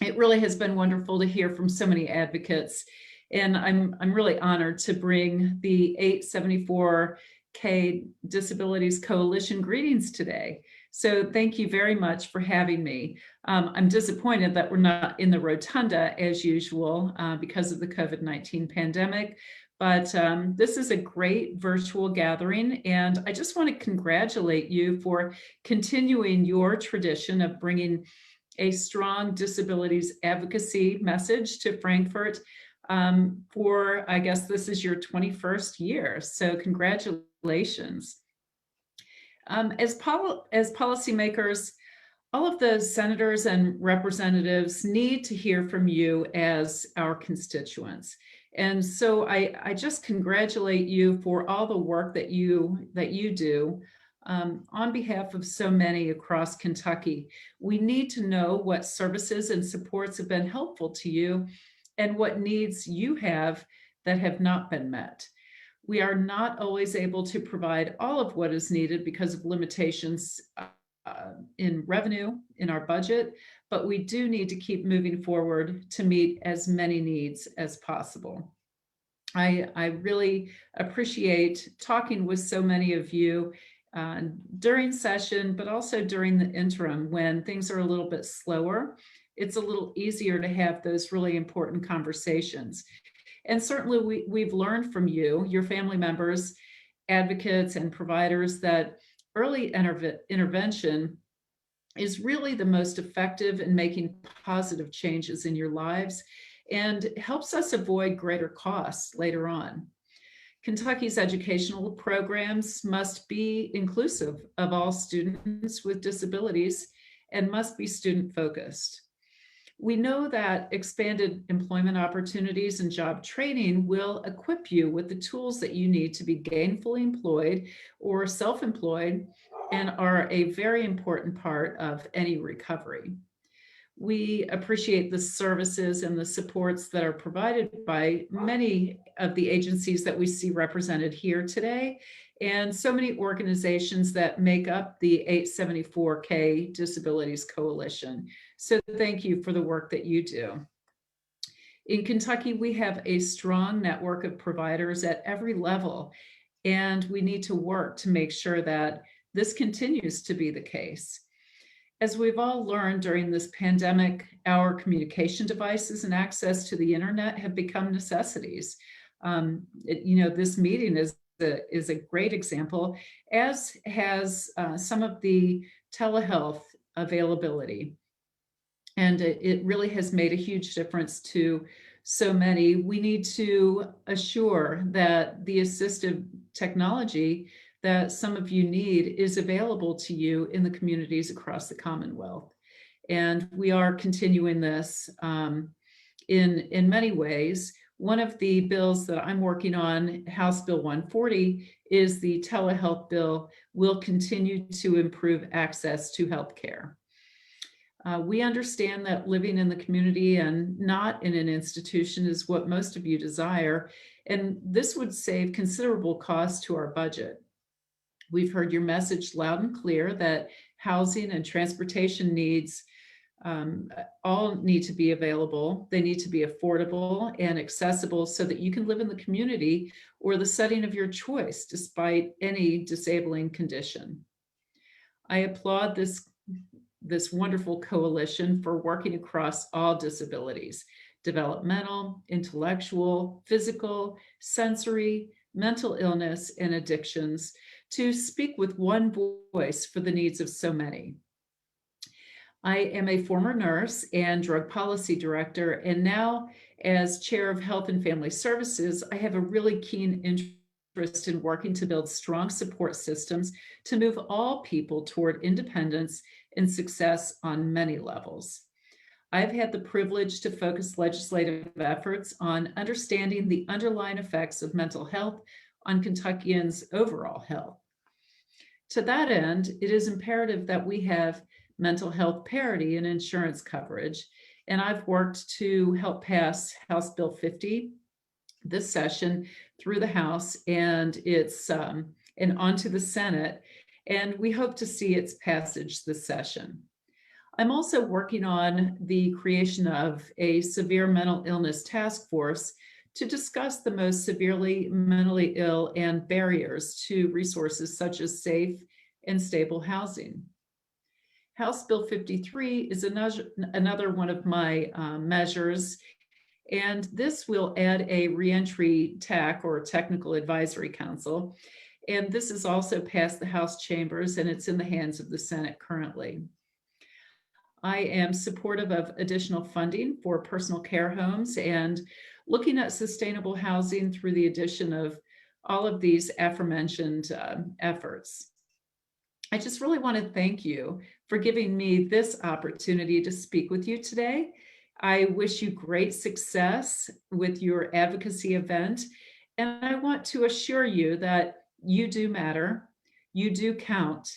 It really has been wonderful to hear from so many advocates. And I'm really honored to bring the 874K Disabilities Coalition greetings today. So thank you very much for having me. I'm disappointed that we're not in the rotunda as usual because of the COVID-19 pandemic, but this is a great virtual gathering. And I just want to congratulate you for continuing your tradition of bringing a strong disabilities advocacy message to Frankfurt for, I guess this is your 21st year. So congratulations. As policymakers, all of the senators and representatives need to hear from you as our constituents. And so I just congratulate you for all the work that you do on behalf of so many across Kentucky. We need to know what services and supports have been helpful to you and what needs you have that have not been met. We are not always able to provide all of what is needed because of limitations in revenue in our budget, but we do need to keep moving forward to meet as many needs as possible. I really appreciate talking with so many of you during session, but also during the interim when things are a little bit slower. It's a little easier to have those really important conversations. And certainly we've learned from you, your family members, advocates, and providers that early intervention is really the most effective in making positive changes in your lives and helps us avoid greater costs later on. Kentucky's educational programs must be inclusive of all students with disabilities and must be student focused. We know that expanded employment opportunities and job training will equip you with the tools that you need to be gainfully employed or self-employed and are a very important part of any recovery. We appreciate the services and the supports that are provided by many of the agencies that we see represented here today, and so many organizations that make up the 874K Disabilities Coalition. So thank you for the work that you do. In Kentucky, we have a strong network of providers at every level, and we need to work to make sure that this continues to be the case. As we've all learned during this pandemic, our communication devices and access to the internet have become necessities. This meeting is a great example, as has some of the telehealth availability. And it really has made a huge difference to so many. We need to assure that the assistive technology that some of you need is available to you in the communities across the Commonwealth. And we are continuing this in many ways. One of the bills that I'm working on, House Bill 140, is the telehealth bill. Will continue to improve access to healthcare. We understand that living in the community and not in an institution is what most of you desire, and this would save considerable costs to our budget. We've heard your message loud and clear that housing and transportation needs all need to be available. They need to be affordable and accessible so that you can live in the community or the setting of your choice despite any disabling condition. I applaud this wonderful coalition for working across all disabilities: developmental, intellectual, physical, sensory, mental illness, and addictions, to speak with one voice for the needs of so many. I am a former nurse and drug policy director, and now as chair of Health and Family Services, I have a really keen interest in working to build strong support systems to move all people toward independence and success on many levels. I've had the privilege to focus legislative efforts on understanding the underlying effects of mental health on Kentuckians' overall health. To that end, it is imperative that we have mental health parity in insurance coverage, and I've worked to help pass House Bill 50 this session through the House and and onto the Senate, and we hope to see its passage this session. I'm also working on the creation of a severe mental illness task force to discuss the most severely mentally ill and barriers to resources such as safe and stable housing. House Bill 53 is another one of my measures, and this will add a reentry TAC, or Technical Advisory Council. And this is also passed the House chambers, and it's in the hands of the Senate currently. I am supportive of additional funding for personal care homes and looking at sustainable housing through the addition of all of these aforementioned efforts. I just really want to thank you for giving me this opportunity to speak with you today. I wish you great success with your advocacy event, and I want to assure you that you do matter, you do count,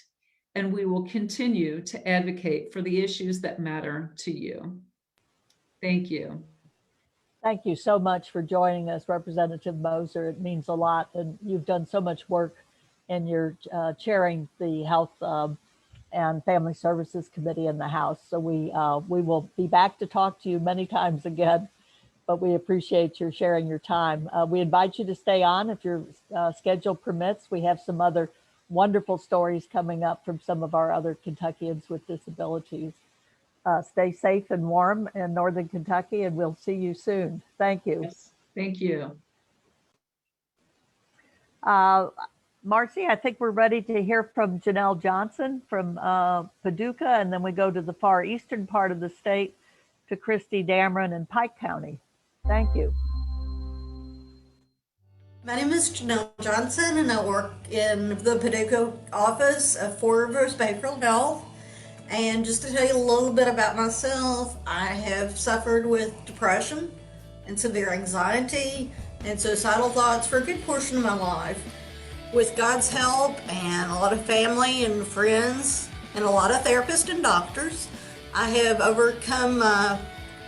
and we will continue to advocate for the issues that matter to you. Thank you. Thank you so much for joining us, Representative Moser. It means a lot, and you've done so much work in your chairing the Health and Family Services Committee in the House. So we will be back to talk to you many times again, but we appreciate your sharing your time. We invite you to stay on if your schedule permits. We have some other wonderful stories coming up from some of our other Kentuckians with disabilities. Stay safe and warm in Northern Kentucky, and we'll see you soon. Thank you. Yes, thank you. Marcy, I think we're ready to hear from Janelle Johnson from Paducah, and then we go to the far eastern part of the state to Christy Dameron in Pike County. Thank you. My name is Janelle Johnson, and I work in the Paducah office of Four Rivers Behavioral Health. And just to tell you a little bit about myself, I have suffered with depression and severe anxiety and suicidal thoughts for a good portion of my life. With God's help and a lot of family and friends and a lot of therapists and doctors, I have overcome my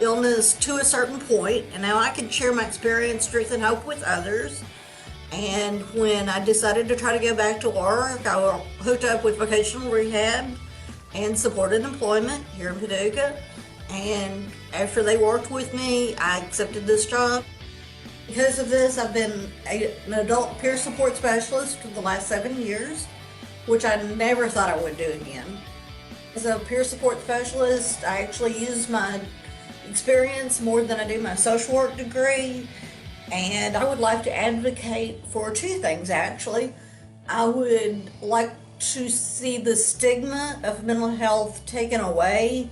illness to a certain point, and now I can share my experience, strength, and hope with others. And when I decided to try to go back to work, I hooked up with vocational rehab and supported employment here in Paducah. And after they worked with me, I accepted this job. Because of this, I've been an adult peer support specialist for the last 7 years, which I never thought I would do again. As a peer support specialist, I actually use my experience more than I do my social work degree. And I would like to advocate for two things, actually. I would like to see the stigma of mental health taken away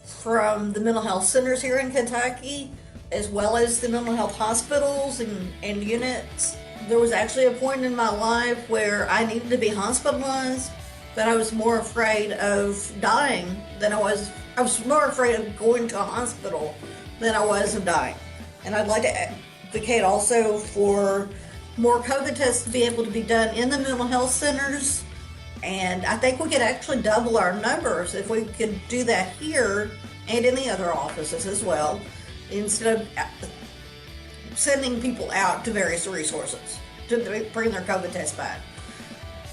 from the mental health centers here in Kentucky, as well as the mental health hospitals and units. There was actually a point in my life where I needed to be hospitalized, but I was more afraid of dying than I was more afraid of going to a hospital than I was of dying. And I'd like to advocate also for more COVID tests to be able to be done in the mental health centers. And I think we could actually double our numbers if we could do that here and in the other offices as well, instead of sending people out to various resources to bring their COVID test back.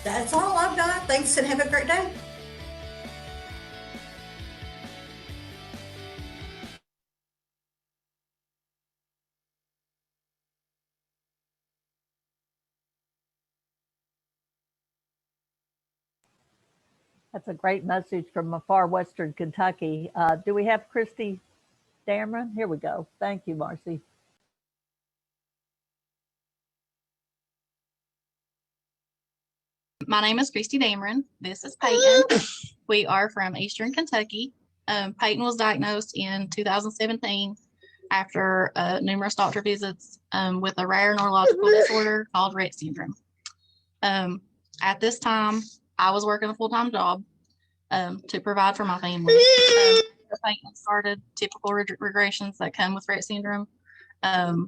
That's all I've got. Thanks and have a great day. That's a great message from a far western Kentucky. Do we have Christy Dameron? Here we go. Thank you, Marcy. My name is Christy Dameron. This is Peyton. We are from Eastern Kentucky. Peyton was diagnosed in 2017 after numerous doctor visits with a rare neurological disorder called Rett syndrome. At this time, I was working a full-time job to provide for my family. Peyton started typical regressions that come with Rett syndrome. I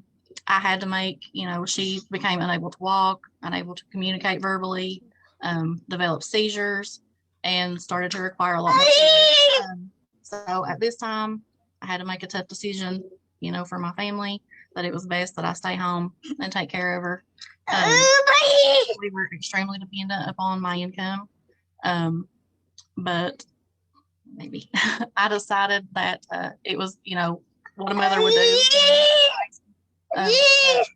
had to make, she became unable to walk, unable to communicate verbally, developed seizures, and started to require a lot more care. So at this time, I had to make a tough decision, for my family, that it was best that I stay home and take care of her. We were extremely dependent upon my income, but maybe, I decided that it was, you know, what a mother would do.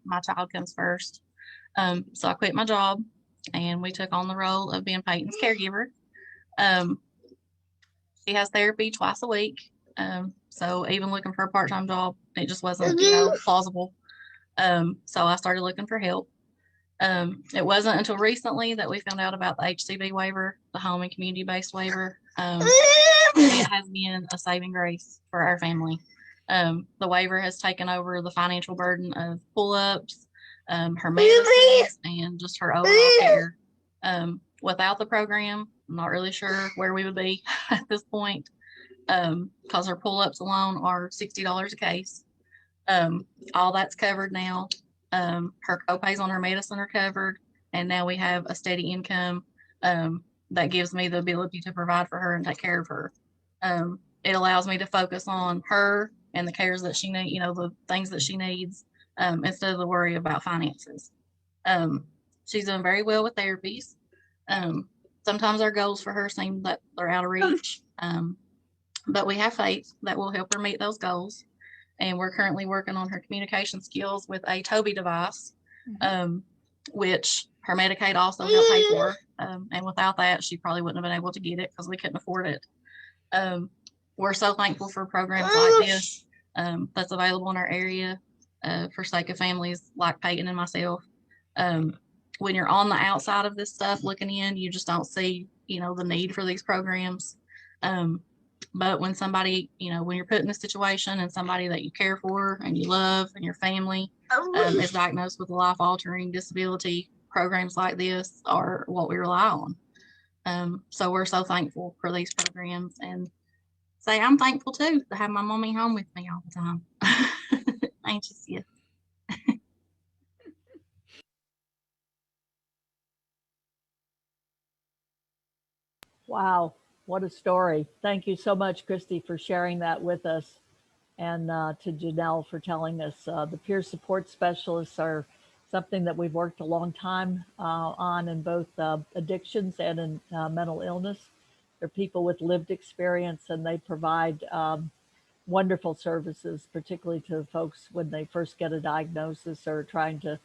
My child comes first. So I quit my job and we took on the role of being Peyton's caregiver. She has therapy twice a week. So even looking for a part-time job, it just wasn't, you know, plausible. So I started looking for help. It wasn't until recently that we found out about the HCB waiver, the home and community-based waiver. It has been a saving grace for our family. The waiver has taken over the financial burden of pull-ups, her medicines, and just her overall care. Without the program, I'm not really sure where we would be at this point, because her pull-ups alone are $60 a case. All that's covered now. Her copays on her medicine are covered, and now we have a steady income that gives me the ability to provide for her and take care of her. It allows me to focus on her and the cares that she needs, you know, the things that she needs, instead of the worry about finances. She's doing very well with therapies. Sometimes our goals for her seem that they're out of reach, but we have faith that will help her meet those goals. And we're currently working on her communication skills with a Toby device, which her Medicaid also helped pay for. And without that, she probably wouldn't have been able to get it because we couldn't afford it. We're so thankful for programs like this that's available in our area for sake of families like Peyton and myself. When you're on the outside of this stuff looking in, you just don't see, you know, the need for these programs. But when somebody, you know, when you're put in a situation and somebody that you care for and you love and your family is diagnosed with a life-altering disability, programs like this are what we rely on. So we're so thankful for these programs, and say I'm thankful too to have my mommy home with me all the time. Anxious, yeah. Wow, what a story. Thank you so much, Christy, for sharing that with us, and to Janelle for telling us. The peer support specialists are something that we've worked a long time on in both addictions and in mental illness. They're people with lived experience, and they provide wonderful services, particularly to folks when they first get a diagnosis or trying to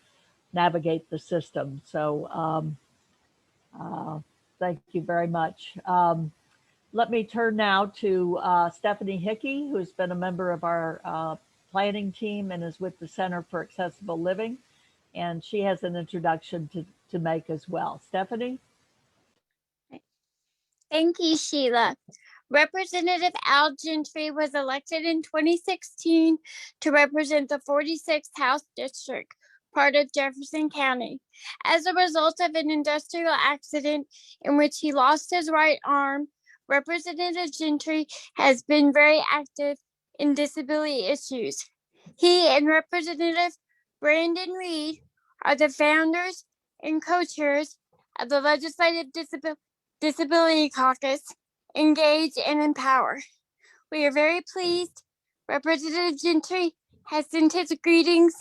navigate the system. So thank you very much. Let me turn now to Stephanie Hickey, who's been a member of our planning team and is with the Center for Accessible Living. And she has an introduction to make as well. Stephanie? Thank you, Sheila. Representative Al Gentry was elected in 2016 to represent the 46th House District, part of Jefferson County. As a result of an industrial accident in which he lost his right arm, Representative Gentry has been very active in disability issues. He and Representative Brandon Reed are the founders and co-chairs of the Legislative Disability Caucus, Engage and Empower. We are very pleased Representative Gentry has sent his greetings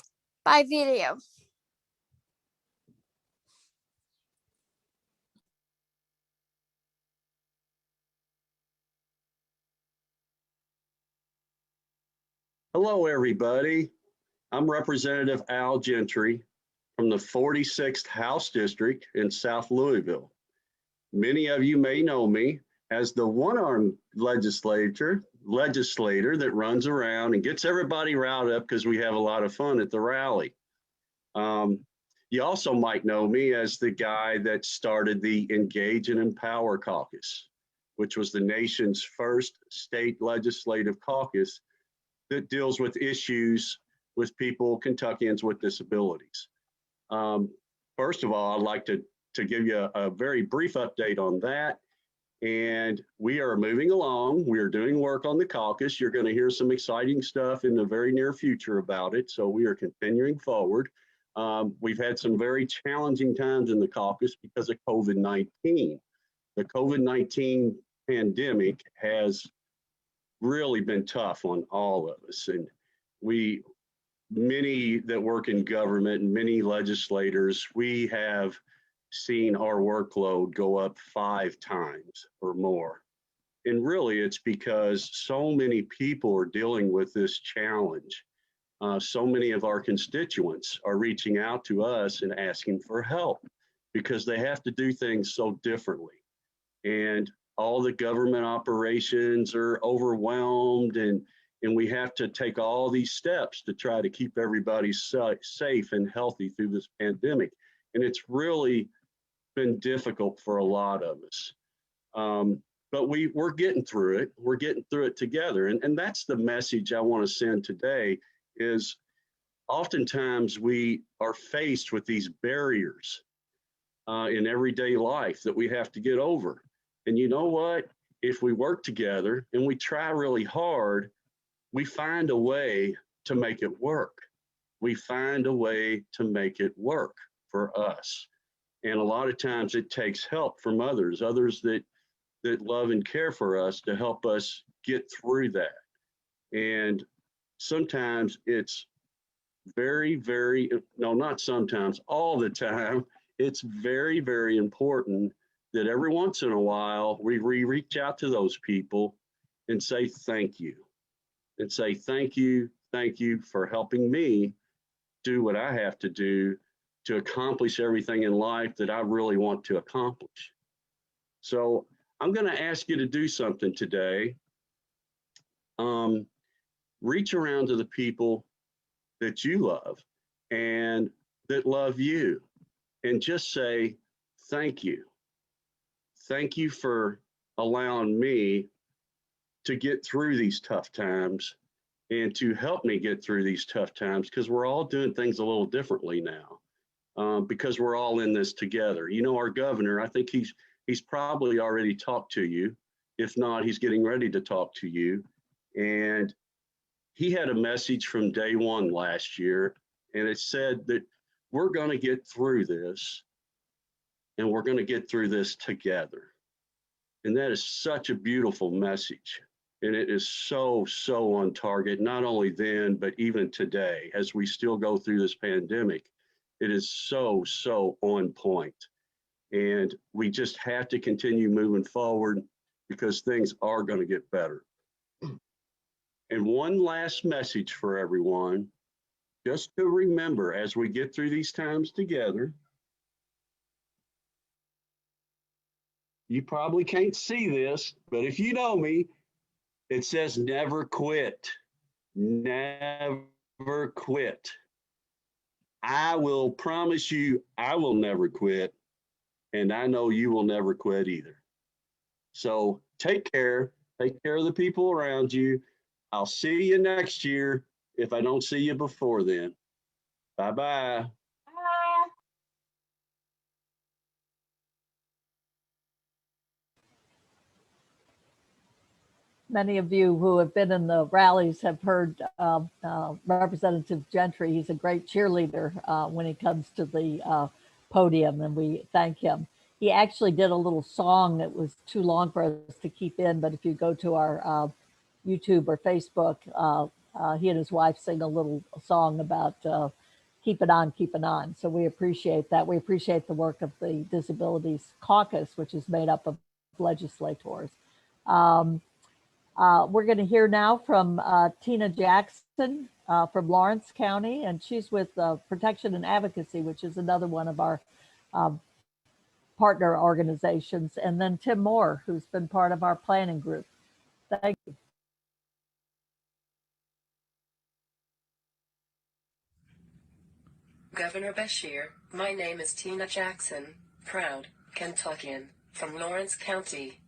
by video. Hello, everybody. I'm Representative Al Gentry from the 46th House District in South Louisville. Many of you may know me as the one-armed legislator that runs around and gets everybody riled up because we have a lot of fun at the rally. You also might know me as the guy that started the Engage and Empower Caucus, which was the nation's first state legislative caucus that deals with issues with people, Kentuckians with disabilities. First of all, I'd like to give you a very brief update on that. And we are moving along. We are doing work on the caucus. You're going to hear some exciting stuff in the very near future about it. So we are continuing forward. We've had some very challenging times in the caucus because of COVID-19. The COVID-19 pandemic has really been tough on all of us. And many that work in government and many legislators, we have seen our workload go up 5 times or more. And really, it's because so many people are dealing with this challenge. So many of our constituents are reaching out to us and asking for help because they have to do things so differently. And all the government operations are overwhelmed, and we have to take all these steps to try to keep everybody safe and healthy through this pandemic. And it's really been difficult for a lot of us. But we're getting through it. We're getting through it together. And that's the message I want to send today is oftentimes we are faced with these barriers in everyday life that we have to get over. And you know what? If we work together and we try really hard, we find a way to make it work. We find a way to make it work for us. And a lot of times it takes help from others that love and care for us to help us get through that. And sometimes it's not sometimes, all the time, it's very, very important that every once in a while we reach out to those people and say thank you. And say thank you for helping me do what I have to do to accomplish everything in life that I really want to accomplish. So I'm going to ask you to do something today. Reach around to the people that you love and that love you and just say thank you. Thank you for allowing me to get through these tough times and to help me get through these tough times, because we're all doing things a little differently now, because we're all in this together. You know, our governor, I think he's probably already talked to you. If not, he's getting ready to talk to you. And he had a message from day one last year, and it said that we're going to get through this, and we're going to get through this together. And that is such a beautiful message. And it is so, so on target, not only then, but even today, as we still go through this pandemic. It is so, so on point. And we just have to continue moving forward because things are going to get better. And one last message for everyone, just to remember as we get through these times together, you probably can't see this, but if you know me, it says never quit. Never quit. I will promise you I will never quit, and I know you will never quit either. So take care of the people around you. I'll see you next year if I don't see you before then. Bye-bye. Many of you who have been in the rallies have heard Representative Gentry. He's a great cheerleader when he comes to the podium, and we thank him. He actually did a little song that was too long for us to keep in, but if you go to our YouTube or Facebook, he and his wife sing a little song about keep it on. So we appreciate that. We appreciate the work of the Disabilities Caucus, which is made up of legislators. We're going to hear now from Tina Jackson from Lawrence County, and she's with Protection and Advocacy, which is another one of our partner organizations, and then Tim Moore, who's been part of our planning group. Thank you. Governor Beshear, my name is Tina Jackson, proud Kentuckian, from Lawrence County.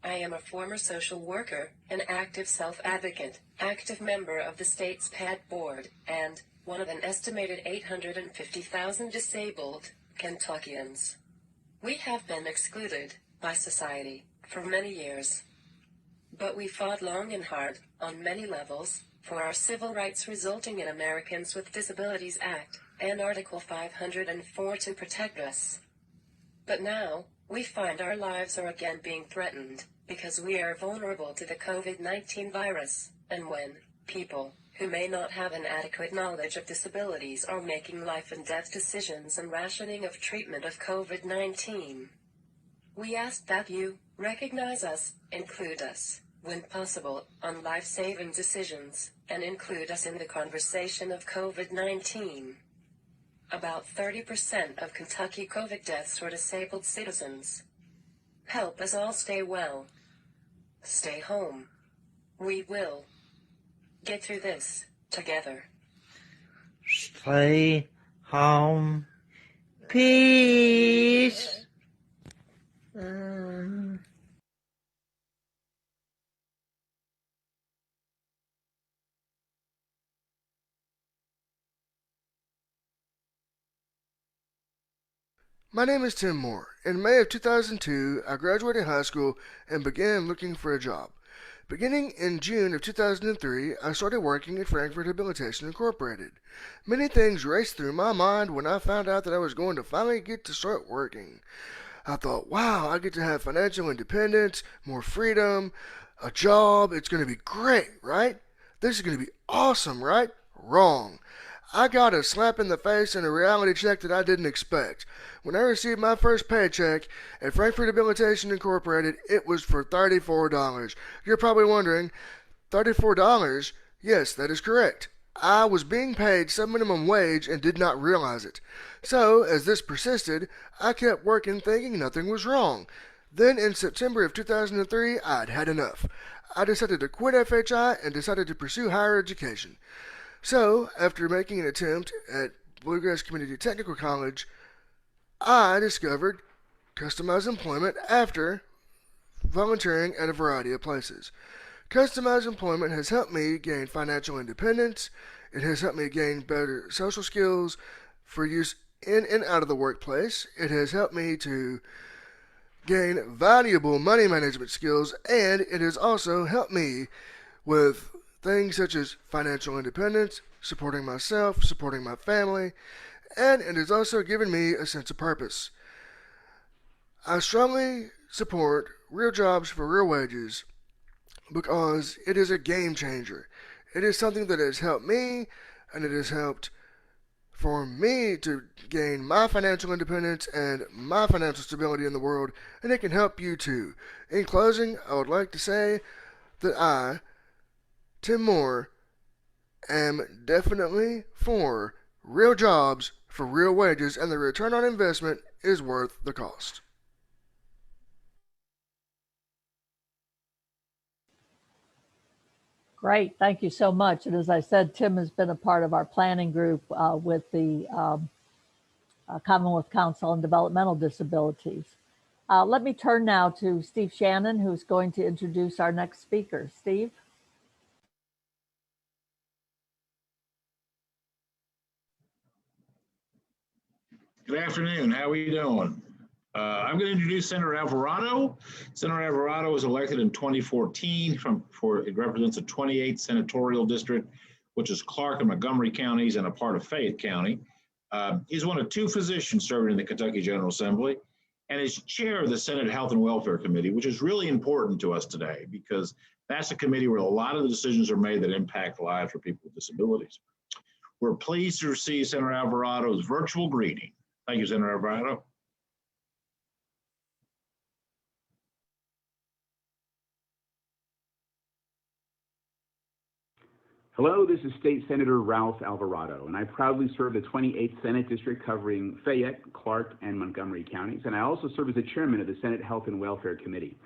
I am a former social worker, an active self-advocate, active member of the state's PAD board, and one of an estimated 850,000 disabled Kentuckians. We have been excluded by society for many years. But we fought long and hard, on many levels, for our civil rights, resulting in Americans with Disabilities Act and Article 504 to protect us. But now, we find our lives are again being threatened, because we are vulnerable to the COVID-19 virus, and when people who may not have an adequate knowledge of disabilities are making life and death decisions and rationing of treatment of COVID-19. We ask that you Recognize us, include us, when possible, on life-saving decisions, and include us in the conversation of COVID-19. About 30% of Kentucky COVID deaths were disabled citizens. Help us all stay well. Stay home. We will get through this together. Stay home. Peace. My name is Tim Moore. In May of 2002, I graduated high school and began looking for a job. Beginning in June of 2003, I started working at Frankfurt Rehabilitation Incorporated. Many things raced through my mind when I found out that I was going to finally get to start working. I thought, wow, I get to have financial independence, more freedom, a job. It's going to be great, right? This is going to be awesome, right? Wrong. I got a slap in the face and a reality check that I didn't expect. When I received my first paycheck at Frankfurt Rehabilitation Incorporated, it was for $34. You're probably wondering, $34? Yes, that is correct. I was being paid sub-minimum wage and did not realize it. So, as this persisted, I kept working thinking nothing was wrong. Then in September of 2003, I'd had enough. I decided to quit FHI and decided to pursue higher education. So, after making an attempt at Bluegrass Community Technical College, I discovered customized employment after volunteering at a variety of places. Customized employment has helped me gain financial independence. It has helped me gain better social skills for use in and out of the workplace. It has helped me to gain valuable money management skills, and it has also helped me with things such as financial independence, supporting myself, supporting my family, and it has also given me a sense of purpose. I strongly support real jobs for real wages because it is a game changer. It is something that has helped me, and it has helped for me to gain my financial independence and my financial stability in the world, and it can help you too. In closing, I would like to say that I, Tim Moore, am definitely for real jobs for real wages, and the return on investment is worth the cost. Great, thank you so much. And as I said, Tim has been a part of our planning group with the Commonwealth Council on Developmental Disabilities. Let me turn now to Steve Shannon, who's going to introduce our next speaker. Steve? Good afternoon. How are you doing? I'm going to introduce Senator Alvarado. Senator Alvarado was elected in 2014 it represents a 28th senatorial district, which is Clark and Montgomery counties and a part of Fayette County. He's one of two physicians serving in the Kentucky General Assembly and is chair of the Senate Health and Welfare Committee, which is really important to us today because that's a committee where a lot of the decisions are made that impact lives for people with disabilities. We're pleased to receive Senator Alvarado's virtual greeting. Thank you, Senator Alvarado. Hello, this is State Senator Ralph Alvarado, and I proudly serve the 28th Senate District covering Fayette, Clark, and Montgomery counties, and I also serve as the chairman of the Senate Health and Welfare Committee.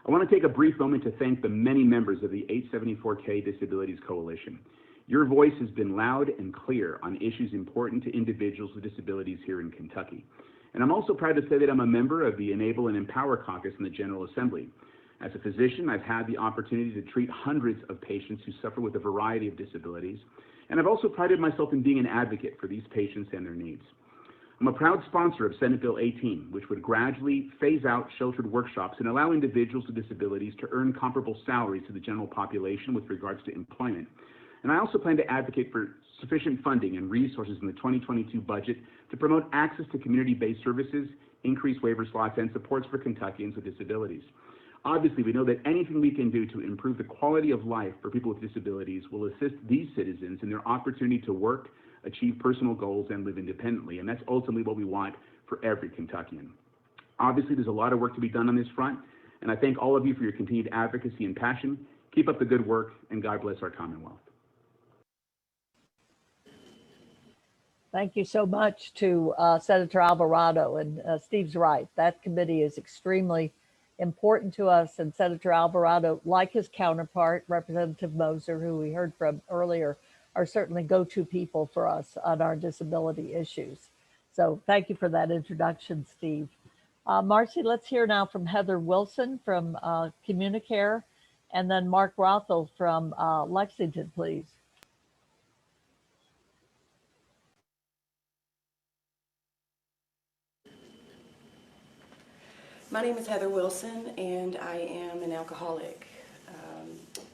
I want to take a brief moment to thank the many members of the 874K Disabilities Coalition. Your voice has been loud and clear on issues important to individuals with disabilities here in Kentucky. And I'm also proud to say that I'm a member of the Enable and Empower Caucus in the General Assembly. As a physician, I've had the opportunity to treat hundreds of patients who suffer with a variety of disabilities, and I've also prided myself in being an advocate for these patients and their needs. I'm a proud sponsor of Senate Bill 18, which would gradually phase out sheltered workshops and allow individuals with disabilities to earn comparable salaries to the general population with regards to employment. And I also plan to advocate for sufficient funding and resources in the 2022 budget to promote access to community-based services, increase waiver slots, and supports for Kentuckians with disabilities. Obviously, we know that anything we can do to improve the quality of life for people with disabilities will assist these citizens in their opportunity to work, achieve personal goals, and live independently. And that's ultimately what we want for every Kentuckian. Obviously, there's a lot of work to be done on this front, And I thank all of you for your continued advocacy and passion. Keep up the good work, and God bless our Commonwealth. Thank you so much to Senator Alvarado. And Steve's right, that committee is extremely important to us. And Senator Alvarado, like his counterpart, Representative Moser, who we heard from earlier, are certainly go-to people for us on our disability issues. So thank you for that introduction, Steve. Marcy, let's hear now from Heather Wilson from Communicare, and then Mark Rothel from Lexington, please. My name is Heather Wilson, and I am an alcoholic.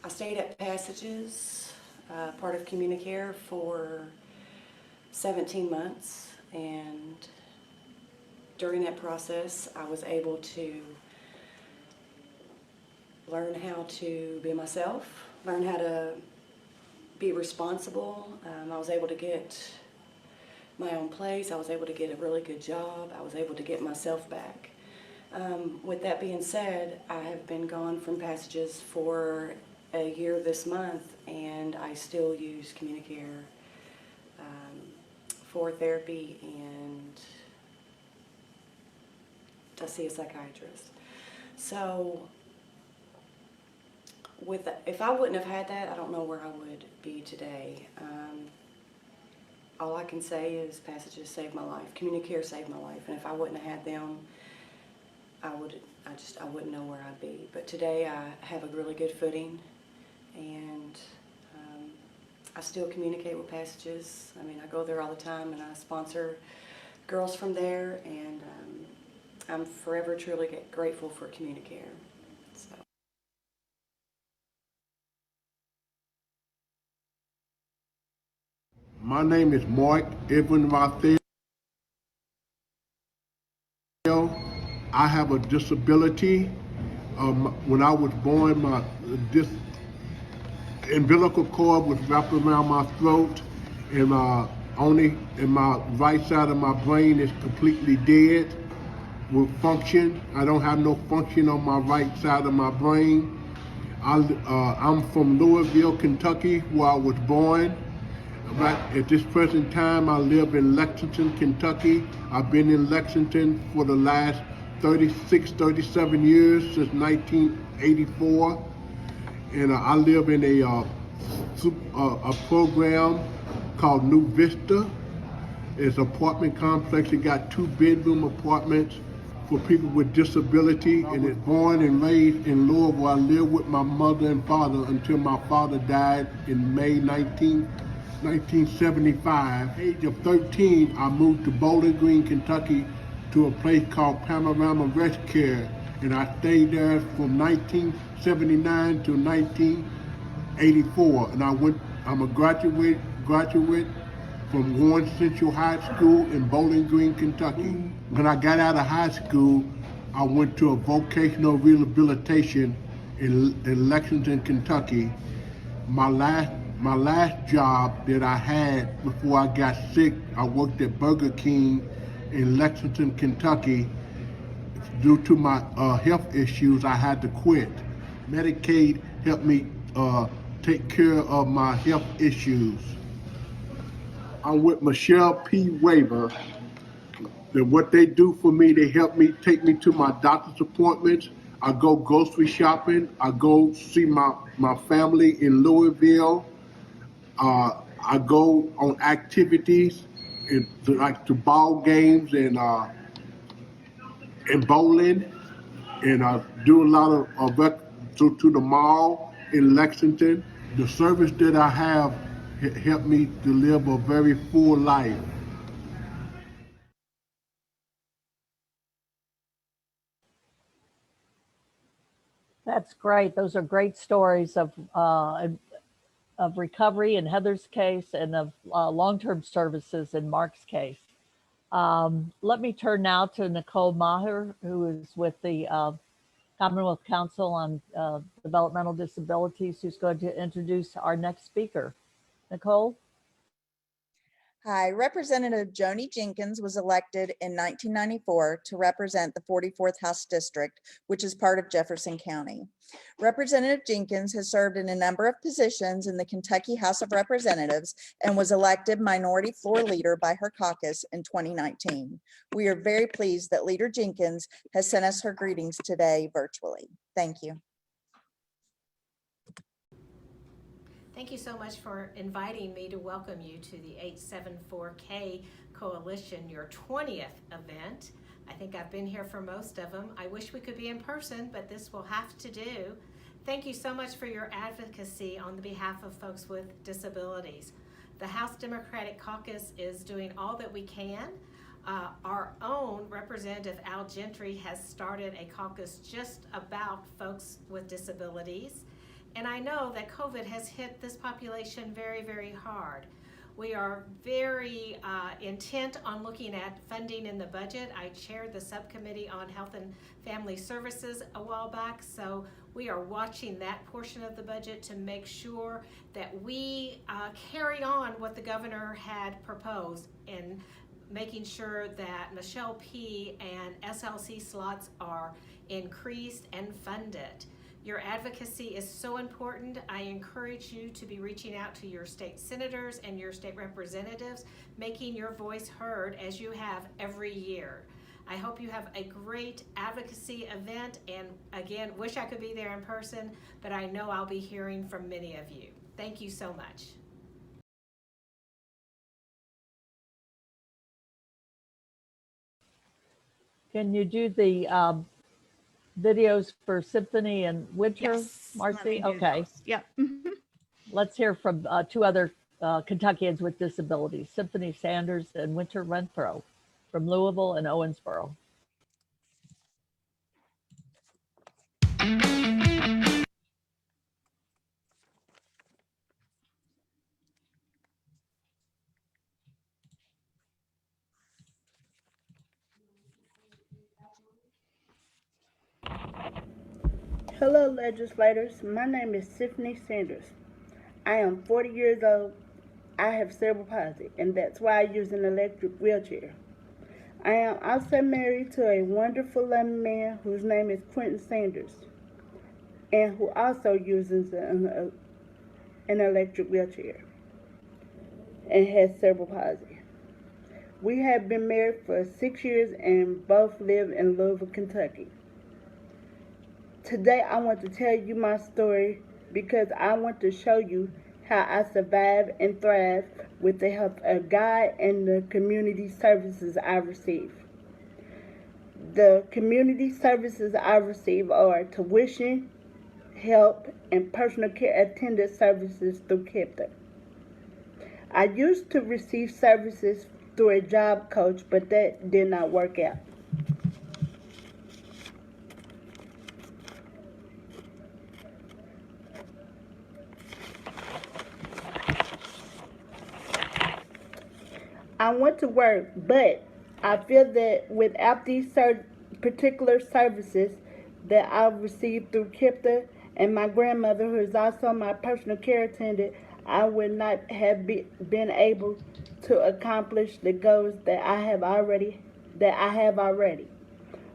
I stayed at Passages, part of Communicare, for 17 months, and during that process, I was able to learn how to be myself, learn how to be responsible. I was able to get my own place. I was able to get a really good job. I was able to get myself back. With that being said, I have been gone from Passages for a year this month, and I still use Communicare for therapy, and I see a psychiatrist. So if I wouldn't have had that, I don't know where I would be today. All I can say is Passages saved my life. Communicare saved my life, and if I wouldn't have had them, I wouldn't know where I'd be. But today I have a really good footing, and I still communicate with Passages. I mean, I go there all the time, and I sponsor girls from there, and I'm forever truly grateful for Communicare. So. My name is Mark Edwin Raphael. I have a disability. When I was born, my umbilical cord was wrapped around my throat, and my right side of my brain is completely dead with function. I don't have no function on my right side of my brain. I'm from Louisville, Kentucky, where I was born. Right at this present time, I live in Lexington, Kentucky. I've been in Lexington for the last 36, 37 years, since 1984. And I live in a program called New Vista. It's an apartment complex. It got 2-bedroom apartments for people with disability. And it's born and raised in Louisville. I lived with my mother and father until my father died in May 1975. At the age of 13, I moved to Bowling Green, Kentucky, to a place called Panorama Rest Care, and I stayed there from 1979 to 1984. And I'm a graduate from Warren Central High School in Bowling Green, Kentucky. When I got out of high school, I went to a vocational rehabilitation in Lexington, Kentucky. My last job that I had before I got sick, I worked at Burger King in Lexington, Kentucky. Due to my health issues, I had to quit. Medicaid helped me take care of my health issues. I'm with Michelle P. Weber. And what they do for me, they help me take me to my doctor's appointments. I go grocery shopping. I go see my family in Louisville. I go on activities, to ball games and bowling, and I do a lot of to the mall in Lexington. The service that I have helped me to live a very full life. That's great. Those are great stories of recovery in Heather's case, and of long-term services in Mark's case. Let me turn now to Nicole Maher, who is with the Commonwealth Council on Developmental Disabilities, who's going to introduce our next speaker. Nicole? Hi, Representative Joni Jenkins was elected in 1994 to represent the 44th House District, which is part of Jefferson County. Representative Jenkins has served in a number of positions in the Kentucky House of Representatives and was elected Minority Floor Leader by her caucus in 2019. We are very pleased that Leader Jenkins has sent us her greetings today virtually. Thank you. Thank you so much for inviting me to welcome you to the 874K Coalition, your 20th event. I think I've been here for most of them. I wish we could be in person, but this will have to do. Thank you so much for your advocacy on the behalf of folks with disabilities. The House Democratic Caucus is doing all that we can. Our own Representative Al Gentry has started a caucus just about folks with disabilities. And I know that COVID has hit this population very, very hard. We are very intent on looking at funding in the budget. I chaired the subcommittee on Health and Family Services a while back, so we are watching that portion of the budget to make sure that we carry on what the governor had proposed in making sure that Michelle P. and SLC slots are increased and funded. Your advocacy is so important. I encourage you to be reaching out to your state senators and your state representatives, making your voice heard as you have every year. I hope you have a great advocacy event, and again, wish I could be there in person, but I know I'll be hearing from many of you. Thank you so much. Can you do the videos for Symphony and Winter, Yes, Marcy? Okay. Yep. Let's hear from two other Kentuckians with disabilities, Symphony Sanders and Winter Renfro from Louisville and Owensboro. Hello, legislators. My name is Symphony Sanders. I am 40 years old. I have cerebral palsy, and that's why I use an electric wheelchair. I am also married to a wonderful young man whose name is Quentin Sanders, and who also uses an electric wheelchair and has cerebral palsy. We have been married for 6 years and both live in Louisville, Kentucky. Today I want to tell you my story because I want to show you how I survive and thrive with the help of God and the community services I receive. The community services I receive are tuition, help, and personal care attendant services through KIPTA. I used to receive services through a job coach, but that did not work out. I want to work, but I feel that without these particular services that I've received through KIPTA and my grandmother, who is also my personal care attendant, I would not have been able to accomplish the goals that I have already,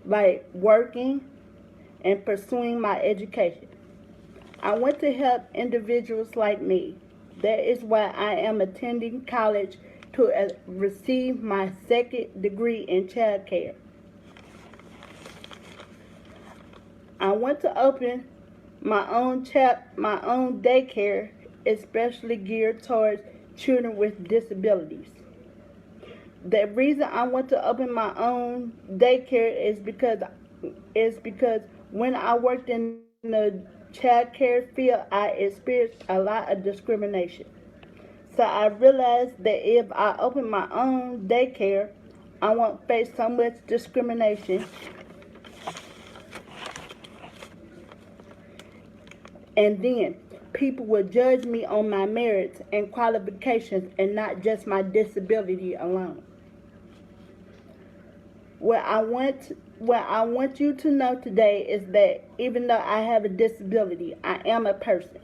like working and pursuing my education. I want to help individuals like me. That is why I am attending college to receive my second degree in child care. I want to open my own daycare, especially geared towards children with disabilities. The reason I want to open my own daycare is because when I worked in the child care field, I experienced a lot of discrimination. So I realized that if I open my own daycare, I won't face so much discrimination. And then people will judge me on my merits and qualifications and not just my disability alone. What I want you to know today is that even though I have a disability, I am a person.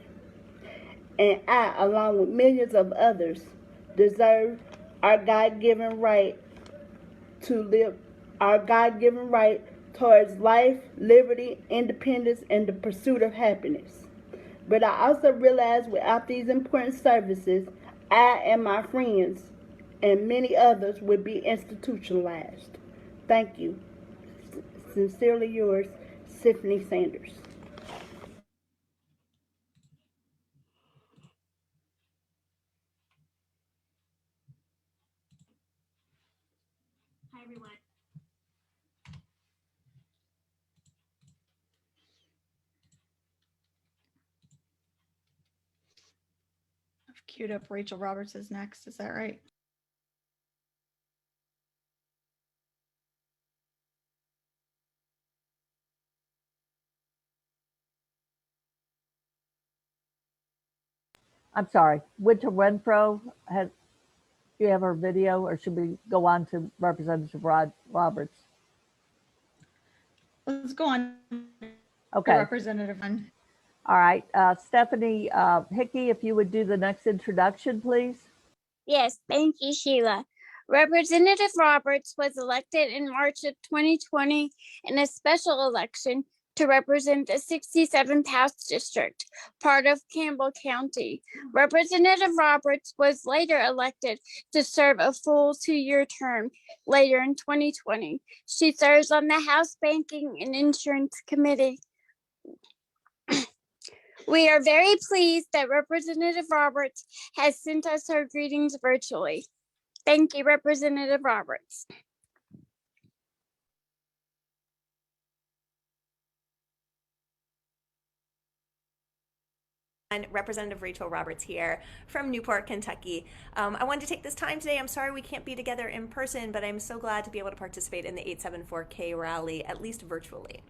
And I, along with millions of others, deserve our God-given right to live, our God-given right towards life, liberty, independence, and the pursuit of happiness. But I also realize without these important services, I and my friends and many others would be institutionalized. Thank you. Sincerely yours, Tiffany Sanders. Hi, everyone. I've queued up Rachel Roberts is next. Is that right? I'm sorry, Winter Renfro, do you have her video, or should we go on to Representative Roberts? Let's go on Okay. to Representative. All right, Stephanie Hickey, if you would do the next introduction, please. Yes, thank you, Sheila. Representative Roberts was elected in March of 2020 in a special election to represent the 67th House District, part of Campbell County. Representative Roberts was later elected to serve a full 2-year term later in 2020. She serves on the House Banking and Insurance Committee. We are very pleased that Representative Roberts has sent us her greetings virtually. Thank you, Representative Roberts. Representative Rachel Roberts here from Newport, Kentucky. I wanted to take this time today. I'm sorry we can't be together in person, but I'm so glad to be able to participate in the 874K rally, at least virtually.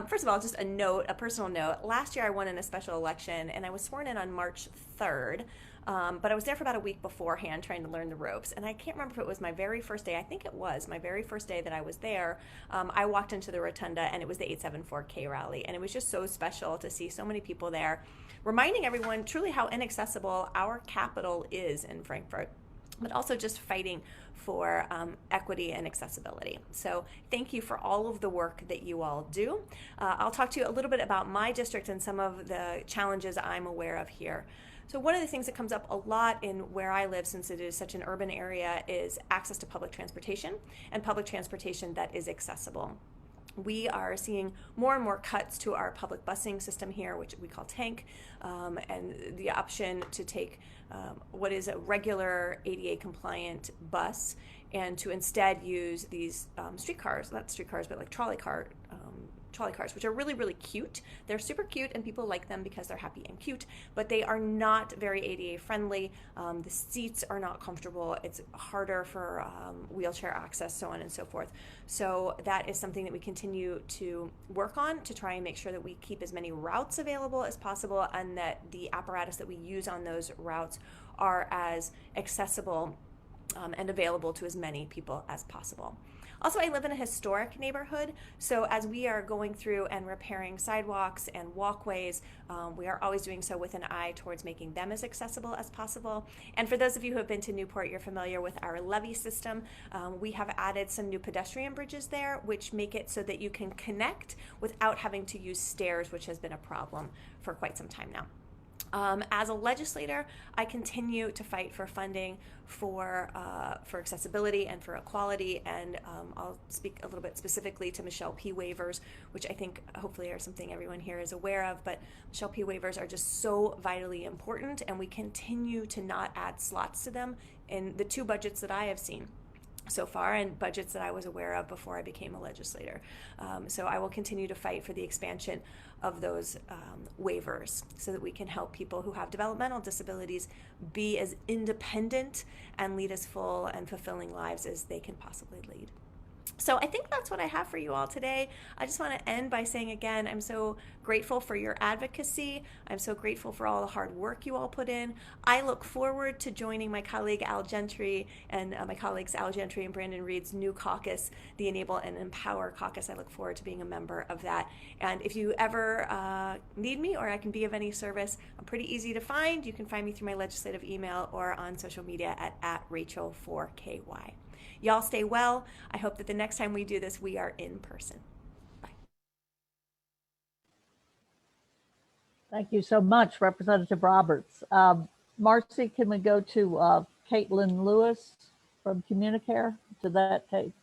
First of all, just a personal note. Last year I won in a special election and I was sworn in on March 3rd. But I was there for about a week beforehand trying to learn the ropes. And I can't remember if it was my very first day. I think it was my very first day that I was there. I walked into the rotunda and it was the 874K rally. And it was just so special to see so many people there, reminding everyone truly how inaccessible our capital is in Frankfort, but also just fighting for equity and accessibility. So thank you for all of the work that you all do. I'll talk to you a little bit about my district and some of the challenges I'm aware of here. So one of the things that comes up a lot in where I live, since it is such an urban area, is access to public transportation and public transportation that is accessible. We are seeing more and more cuts to our public busing system here, which we call TANK, and the option to take what is a regular ADA compliant bus and to instead use these streetcars, not streetcars, but like trolley cars, which are really, really cute. They're super cute and people like them because they're happy and cute, but they are not very ADA friendly. The seats are not comfortable. It's harder for wheelchair access, so on and so forth. So that is something that we continue to work on to try and make sure that we keep as many routes available as possible and that the apparatus that we use on those routes are as accessible and available to as many people as possible. Also, I live in a historic neighborhood, so as we are going through and repairing sidewalks and walkways, we are always doing so with an eye towards making them as accessible as possible. And for those of you who have been to Newport, you're familiar with our levee system. We have added some new pedestrian bridges there, which make it so that you can connect without having to use stairs, which has been a problem for quite some time now. As a legislator, I continue to fight for funding for accessibility and for equality, and I'll speak a little bit specifically to Michelle P. waivers, which I think hopefully are something everyone here is aware of, but Michelle P. waivers are just so vitally important, and we continue to not add slots to them in the 2 budgets that I have seen so far and budgets that I was aware of before I became a legislator. So I will continue to fight for the expansion of those waivers so that we can help people who have developmental disabilities be as independent and lead as full and fulfilling lives as they can possibly lead. So I think that's what I have for you all today. I just want to end by saying again, I'm so grateful for your advocacy. I'm so grateful for all the hard work you all put in. I look forward to joining my colleague Al Gentry and my colleagues Al Gentry and Brandon Reed's new caucus, the Enable and Empower Caucus. I look forward to being a member of that. And if you ever need me or I can be of any service, I'm pretty easy to find. You can find me through my legislative email or on social media at Rachel4KY. Y'all stay well. I hope that the next time we do this, we are in person. Thank you so much, Representative Roberts. Marcy, can we go to Caitlin Lewis from Communicare? To that tape.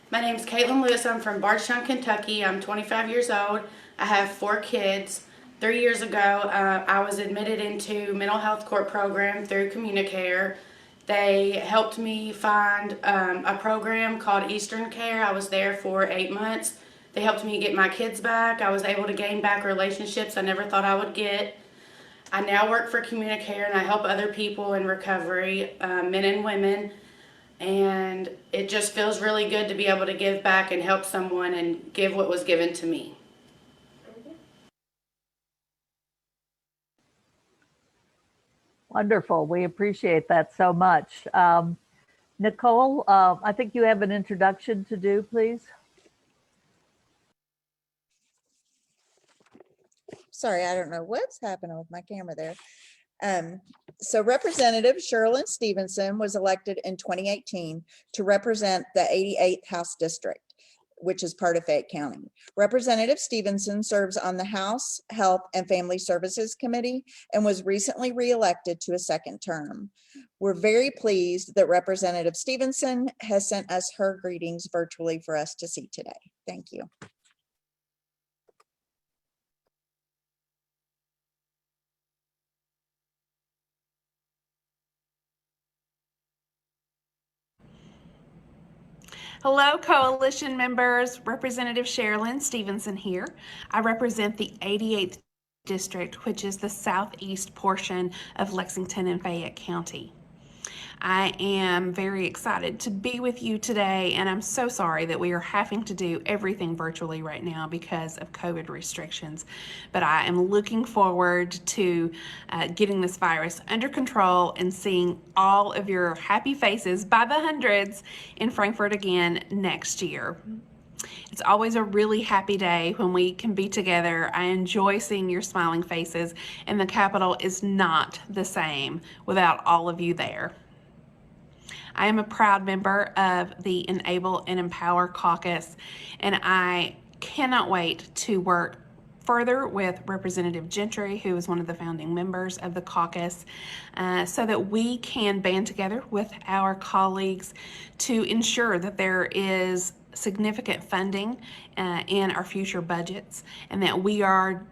My name is Caitlin Lewis. I'm from Bardstown, Kentucky. I'm 25 years old. I have 4 kids. 3 years ago, I was admitted into mental health court program through Communicare. They helped me find a program called Eastern Care. I was there for 8 months. They helped me get my kids back. I was able to gain back relationships I never thought I would get. I now work for Communicare and I help other people in recovery, men and women. And it just feels really good to be able to give back and help someone and give what was given to me. Wonderful. We appreciate that so much. Nicole, I think you have an introduction to do, please. Sorry, I don't know what's happening with my camera there. So Representative Sherilyn Stevenson was elected in 2018 to represent the 88th House District, which is part of Fayette County. Representative Stevenson serves on the House Health and Family Services Committee and was recently reelected to a second term. We're very pleased that Representative Stevenson has sent us her greetings virtually for us to see today. Thank you. Hello, coalition members. Representative Sherilyn Stevenson here. I represent the 88th District, which is the southeast portion of Lexington and Fayette County. I am very excited to be with you today, and I'm so sorry that we are having to do everything virtually right now because of COVID restrictions. But I am looking forward to getting this virus under control and seeing all of your happy faces by the hundreds in Frankfort again next year. It's always a really happy day when we can be together. I enjoy seeing your smiling faces, and the Capitol is not the same without all of you there. I am a proud member of the Enable and Empower Caucus, and I cannot wait to work further with Representative Gentry, who is one of the founding members of the caucus, so that we can band together with our colleagues to ensure that there is significant funding in our future budgets, and that we are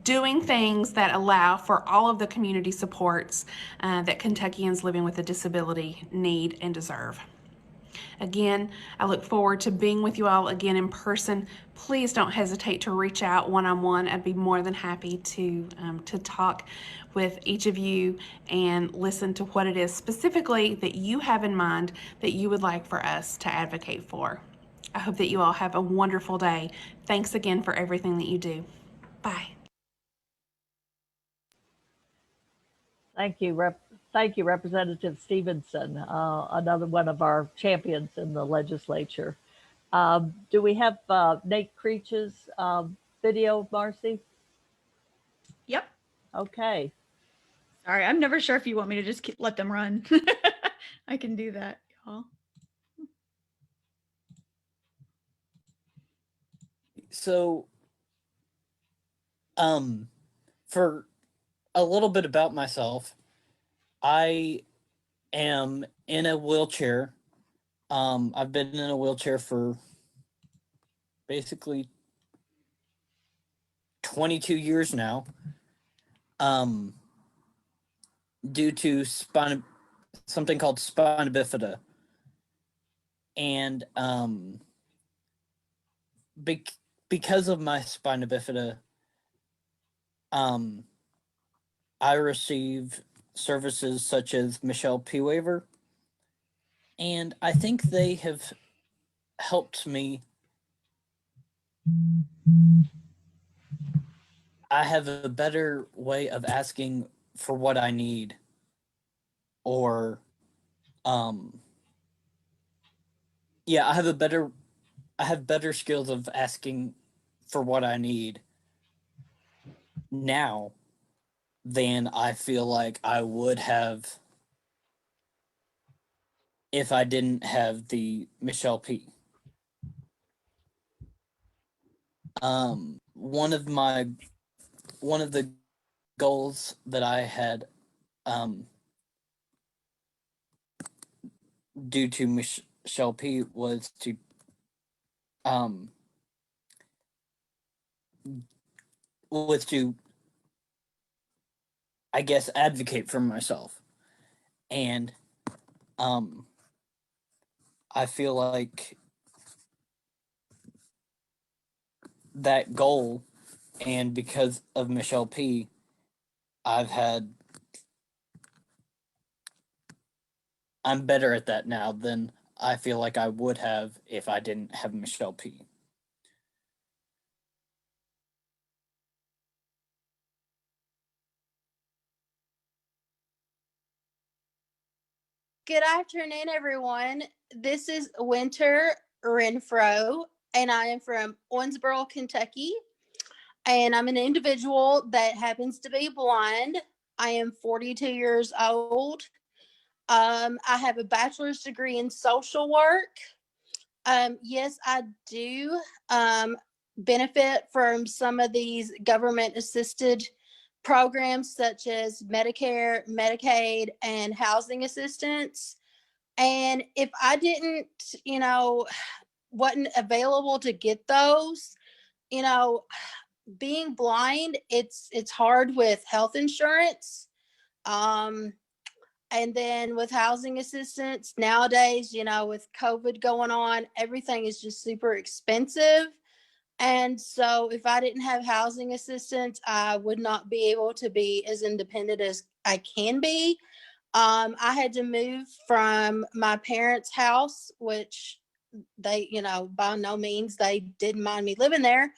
doing things that allow for all of the community supports that Kentuckians living with a disability need and deserve. Again, I look forward to being with you all again in person. Please don't hesitate to reach out one-on-one. I'd be more than happy to talk with each of you and listen to what it is specifically that you have in mind that you would like for us to advocate for. I hope that you all have a wonderful day. Thanks again for everything that you do. Bye. Thank you, Representative Stevenson, another one of our champions in the legislature. Do we have Nate Creech's video, Marcy? Yep. Okay. Sorry, I'm never sure if you want me to just let them run. I can do that, y'all. So, for a little bit about myself, I am in a wheelchair. I've been in a wheelchair for basically 22 years now. Due to something called spina bifida. And because of my spina bifida, I receive services such as Michelle P. Waiver, and I think they have helped me. I have a better way of asking for what I need, or yeah, I have better skills of asking for what I need now than I feel like I would have if I didn't have the Michelle P. One of the goals that I had due to Michelle P was to um was to I guess advocate for myself. And I feel like that goal, and because of Michelle P, I'm better at that now than I feel like I would have if I didn't have Michelle P. Good afternoon, everyone. This is Winter Renfro, and I am from Owensboro, Kentucky. And I'm an individual that happens to be blind. I am 42 years old. I have a bachelor's degree in social work. Yes, I do benefit from some of these government assisted programs such as Medicare, Medicaid, and housing assistance. And if I didn't, wasn't available to get those, you know, being blind, it's hard with health insurance. Um, and then with housing assistance nowadays, with COVID going on, everything is just super expensive. And so if I didn't have housing assistance, I would not be able to be as independent as I can be. I had to move from my parents' house, which they, by no means they didn't mind me living there,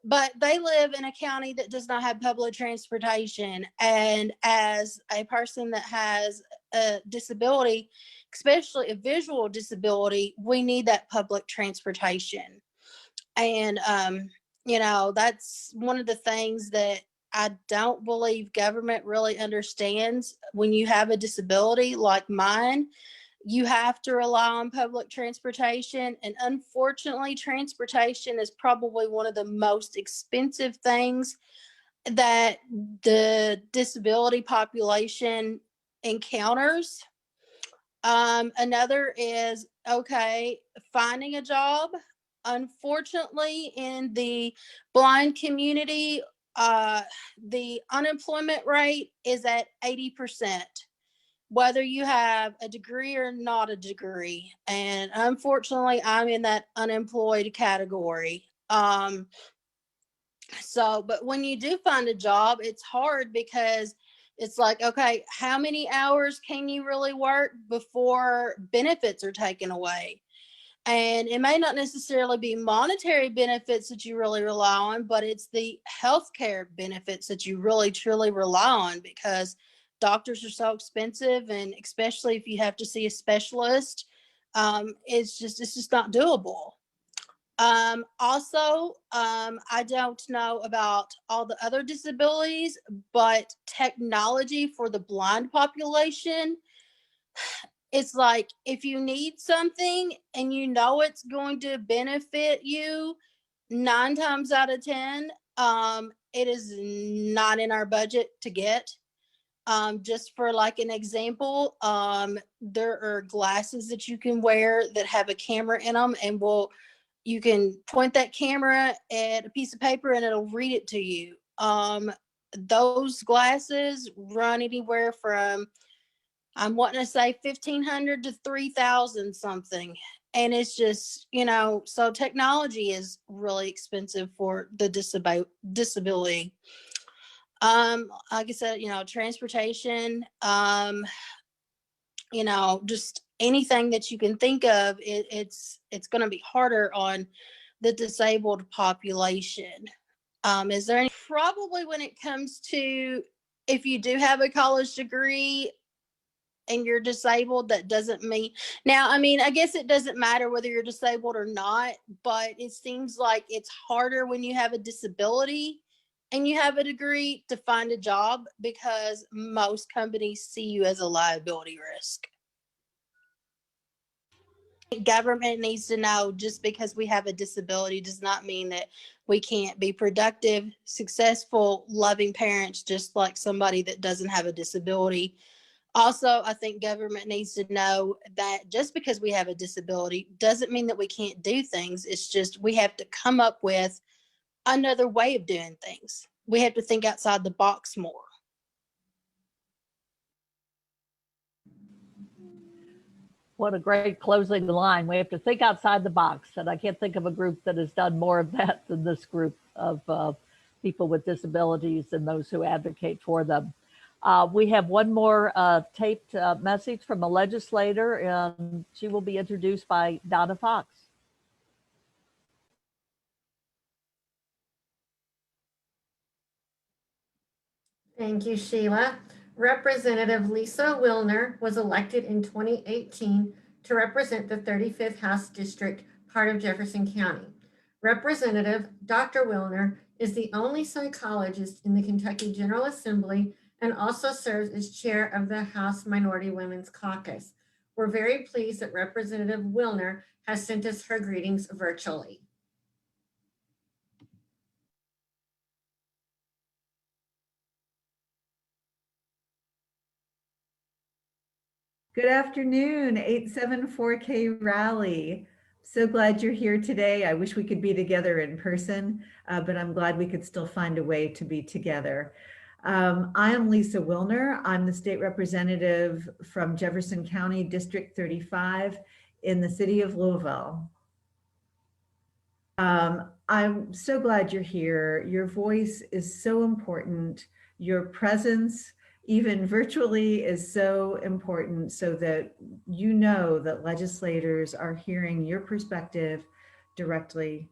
but they live in a county that does not have public transportation. And as a person that has a disability, especially a visual disability, we need that public transportation. And, that's one of the things that I don't believe government really understands. When you have a disability like mine, you have to rely on public transportation. And unfortunately, transportation is probably one of the most expensive things that the disability population encounters. Another is, okay, finding a job. Unfortunately, in the blind community, the unemployment rate is at 80%, whether you have a degree or not a degree. And unfortunately, I'm in that unemployed category. But when you do find a job, it's hard because it's like, okay, how many hours can you really work before benefits are taken away? And it may not necessarily be monetary benefits that you really rely on, but it's the healthcare benefits that you really truly rely on, because doctors are so expensive, and especially if you have to see a specialist, it's just not doable. I don't know about all the other disabilities, but technology for the blind population, it's like if you need something and it's going to benefit you, 9 times out of 10, it is not in our budget to get. Just for like an example, there are glasses that you can wear that have a camera in them, and you can point that camera at a piece of paper and it'll read it to you. Those glasses run anywhere from, I'm wanting to say, 1,500 to 3,000 something. And it's just, so technology is really expensive for the disability. Like I said, transportation, just anything that you can think of, it's going to be harder on the disabled population. Is there any, probably when it comes to, if you do have a college degree and you're disabled, that doesn't mean, now, I mean, I guess it doesn't matter whether you're disabled or not, but it seems like it's harder when you have a disability and you have a degree to find a job because most companies see you as a liability risk. Government needs to know just because we have a disability does not mean that we can't be productive, successful, loving parents, just like somebody that doesn't have a disability. Also, I think government needs to know that just because we have a disability doesn't mean that we can't do things. It's just we have to come up with another way of doing things. We have to think outside the box more. What a great closing line. We have to think outside the box. And I can't think of a group that has done more of that than this group of people with disabilities and those who advocate for them. We have one more taped message from a legislator, and she will be introduced by Donna Fox. Thank you, Sheila. Representative Lisa Wilner was elected in 2018 to represent the 35th House District, part of Jefferson County. Representative Dr. Wilner is the only psychologist in the Kentucky General Assembly and also serves as chair of the House Minority Women's Caucus. We're very pleased that Representative Wilner has sent us her greetings virtually. Good afternoon, 874K Rally. So glad you're here today. I wish we could be together in person, but I'm glad we could still find a way to be together. I am Lisa Wilner. I'm the state representative from Jefferson County, District 35 in the city of Louisville. I'm so glad you're here. Your voice is so important. Your presence, even virtually, is so important so that you know that legislators are hearing your perspective directly.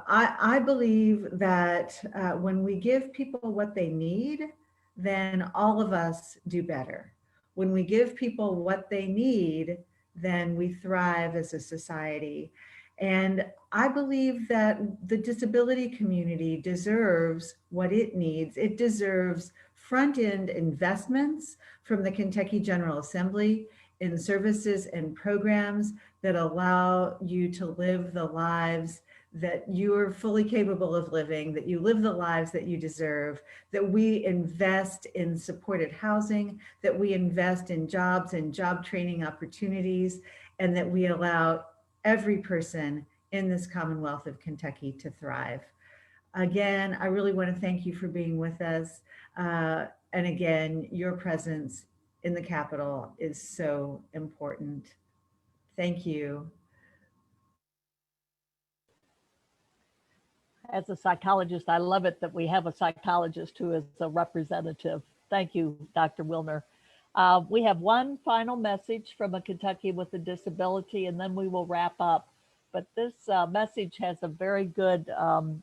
I believe that when we give people what they need, then all of us do better. When we give people what they need, then we thrive as a society. And I believe that the disability community deserves what it needs. It deserves front-end investments from the Kentucky General Assembly in services and programs that allow you to live the lives that you are fully capable of living, that you live the lives that you deserve, that we invest in supported housing, that we invest in jobs and job training opportunities, and that we allow every person in this Commonwealth of Kentucky to thrive. Again, I really want to thank you for being with us. And again, your presence in the Capitol is so important. Thank you. As a psychologist, I love it that we have a psychologist who is a representative. Thank you, Dr. Wilner. We have one final message from a Kentucky with a disability, and then we will wrap up. But this message has a very good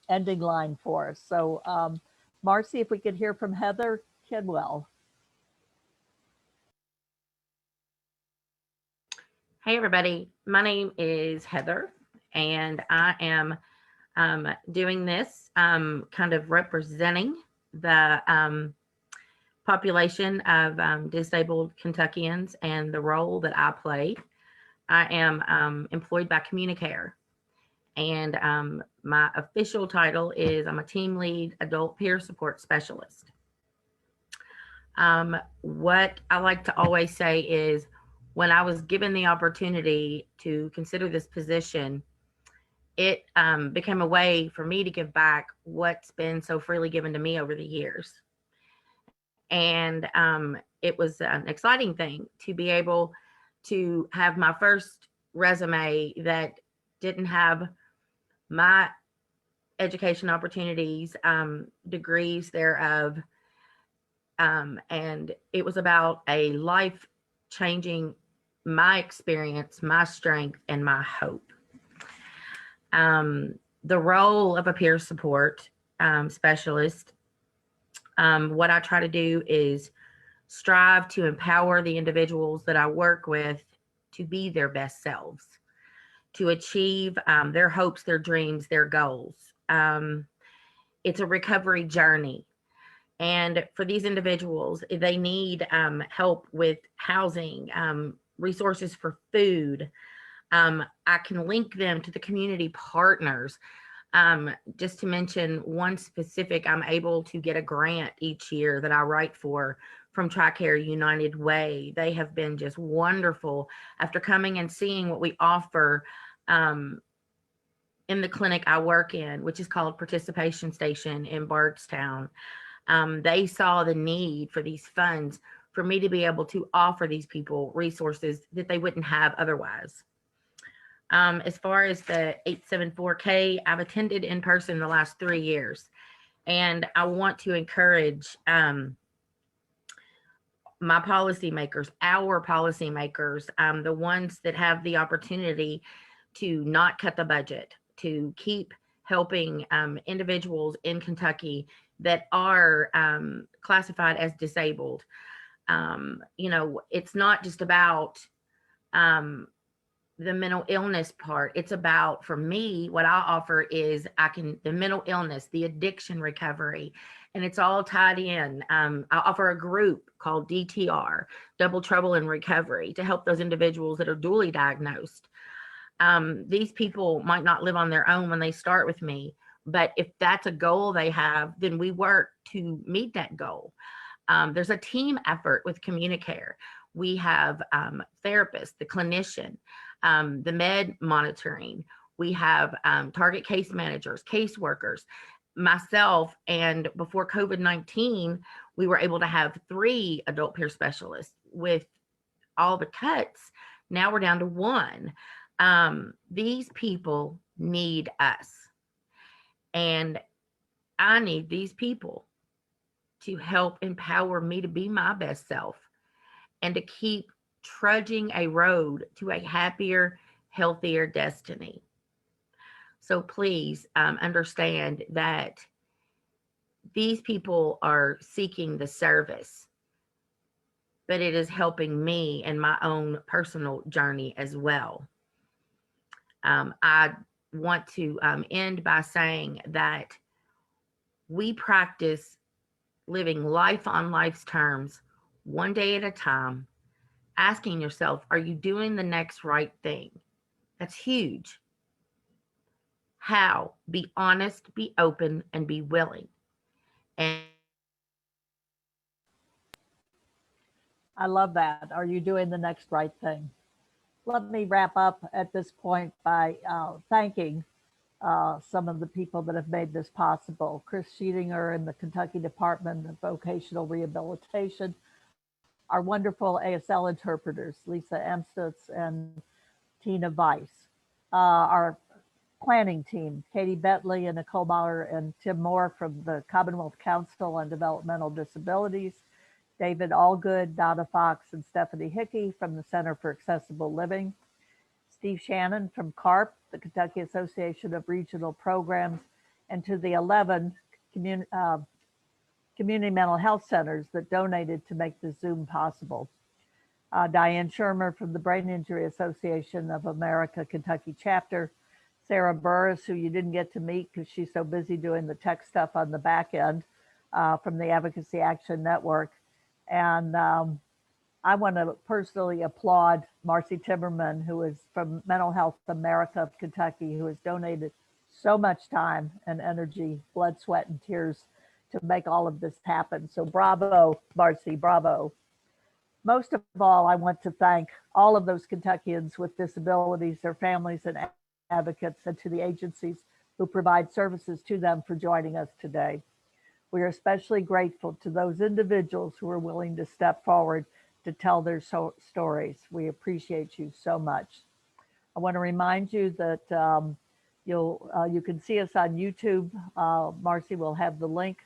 ending line for us. So, Marcy, if we could hear from Heather Kidwell. Hey, everybody. My name is Heather, and I am doing this kind of representing the population of disabled Kentuckians and the role that I play. I am employed by Communicare, and my official title is I'm a team lead adult peer support specialist. What I like to always say is when I was given the opportunity to consider this position, it became a way for me to give back what's been so freely given to me over the years. And it was an exciting thing to be able to have my first resume that didn't have my education opportunities, degrees thereof, And it was about a life changing my experience, my strength, and my hope. The role of a peer support specialist, what I try to do is strive to empower the individuals that I work with to be their best selves, to achieve their hopes, their dreams, their goals. It's a recovery journey. And for these individuals, they need help with housing, resources for food. I can link them to the community partners. Just to mention one specific, I'm able to get a grant each year that I write for from TRICARE United Way. They have been just wonderful after coming and seeing what we offer in the clinic I work in, which is called Participation Station in Bardstown. They saw the need for these funds for me to be able to offer these people resources that they wouldn't have otherwise. As far as the 874K, I've attended in person the last 3 years, and I want to encourage my policymakers, our policymakers, the ones that have the opportunity to not cut the budget, to keep helping individuals in Kentucky that are classified as disabled. You know, it's not just about the mental illness part. It's about, for me, what I offer is the mental illness, the addiction recovery, and it's all tied in. I offer a group called DTR, Double Trouble in Recovery, to help those individuals that are dually diagnosed. These people might not live on their own when they start with me, but if that's a goal they have, then we work to meet that goal. There's a team effort with CommuniCare. We have therapists, the clinician, the med monitoring. We have target case managers, caseworkers, myself, and before COVID-19, we were able to have 3 adult peer specialists. With all the cuts, now we're down to 1. These people need us, and I need these people to help empower me to be my best self and to keep trudging a road to a happier, healthier destiny. So please understand that these people are seeking the service, but it is helping me in my own personal journey as well. I want to end by saying that we practice living life on life's terms, one day at a time, asking yourself, are you doing the next right thing? That's huge. How? Be honest, be open, and be willing. And I love that. Are you doing the next right thing? Let me wrap up at this point by thanking some of the people that have made this possible. Chris Sheetinger in the Kentucky Department of Vocational Rehabilitation, our wonderful ASL interpreters, Lisa Amstutz and Tina Weiss, our planning team, Katie Bentley and Nicole Bauer and Tim Moore from the Commonwealth Council on Developmental Disabilities, David Allgood, Donna Fox, and Stephanie Hickey from the Center for Accessible Living, Steve Shannon from CARP, the Kentucky Association of Regional Programs, and to the 11 community mental health centers that donated to make the Zoom possible. Diane Shermer from the Brain Injury Association of America Kentucky chapter, Sarah Burris, who you didn't get to meet because she's so busy doing the tech stuff on the back end, from the Advocacy Action Network. And I want to personally applaud Marcy Timmerman, who is from Mental Health America of Kentucky, who has donated so much time and energy, blood, sweat, and tears to make all of this happen. So bravo, Marcy, bravo. Most of all, I want to thank all of those Kentuckians with disabilities, their families and advocates, and to the agencies who provide services to them for joining us today. We are especially grateful to those individuals who are willing to step forward to tell their stories. We appreciate you so much. I want to remind you that you can see us on YouTube. Marcy will have the link,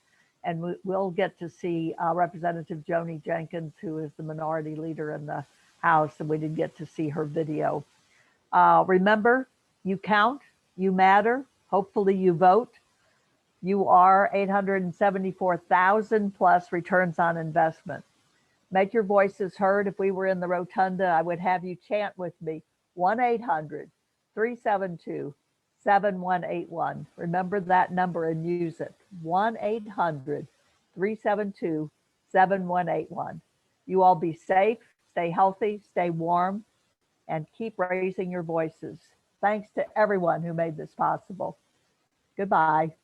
And we'll get to see Representative Joni Jenkins, who is the minority leader in the House, and we didn't get to see her video. Remember, you count, you matter, hopefully you vote. You are 874,000 plus returns on investment. Make your voices heard. If we were in the rotunda, I would have you chant with me, 1-800-372-7181. Remember that number and use it, 1-800-372-7181. You all be safe, stay healthy, stay warm, and keep raising your voices. Thanks to everyone who made this possible. Goodbye.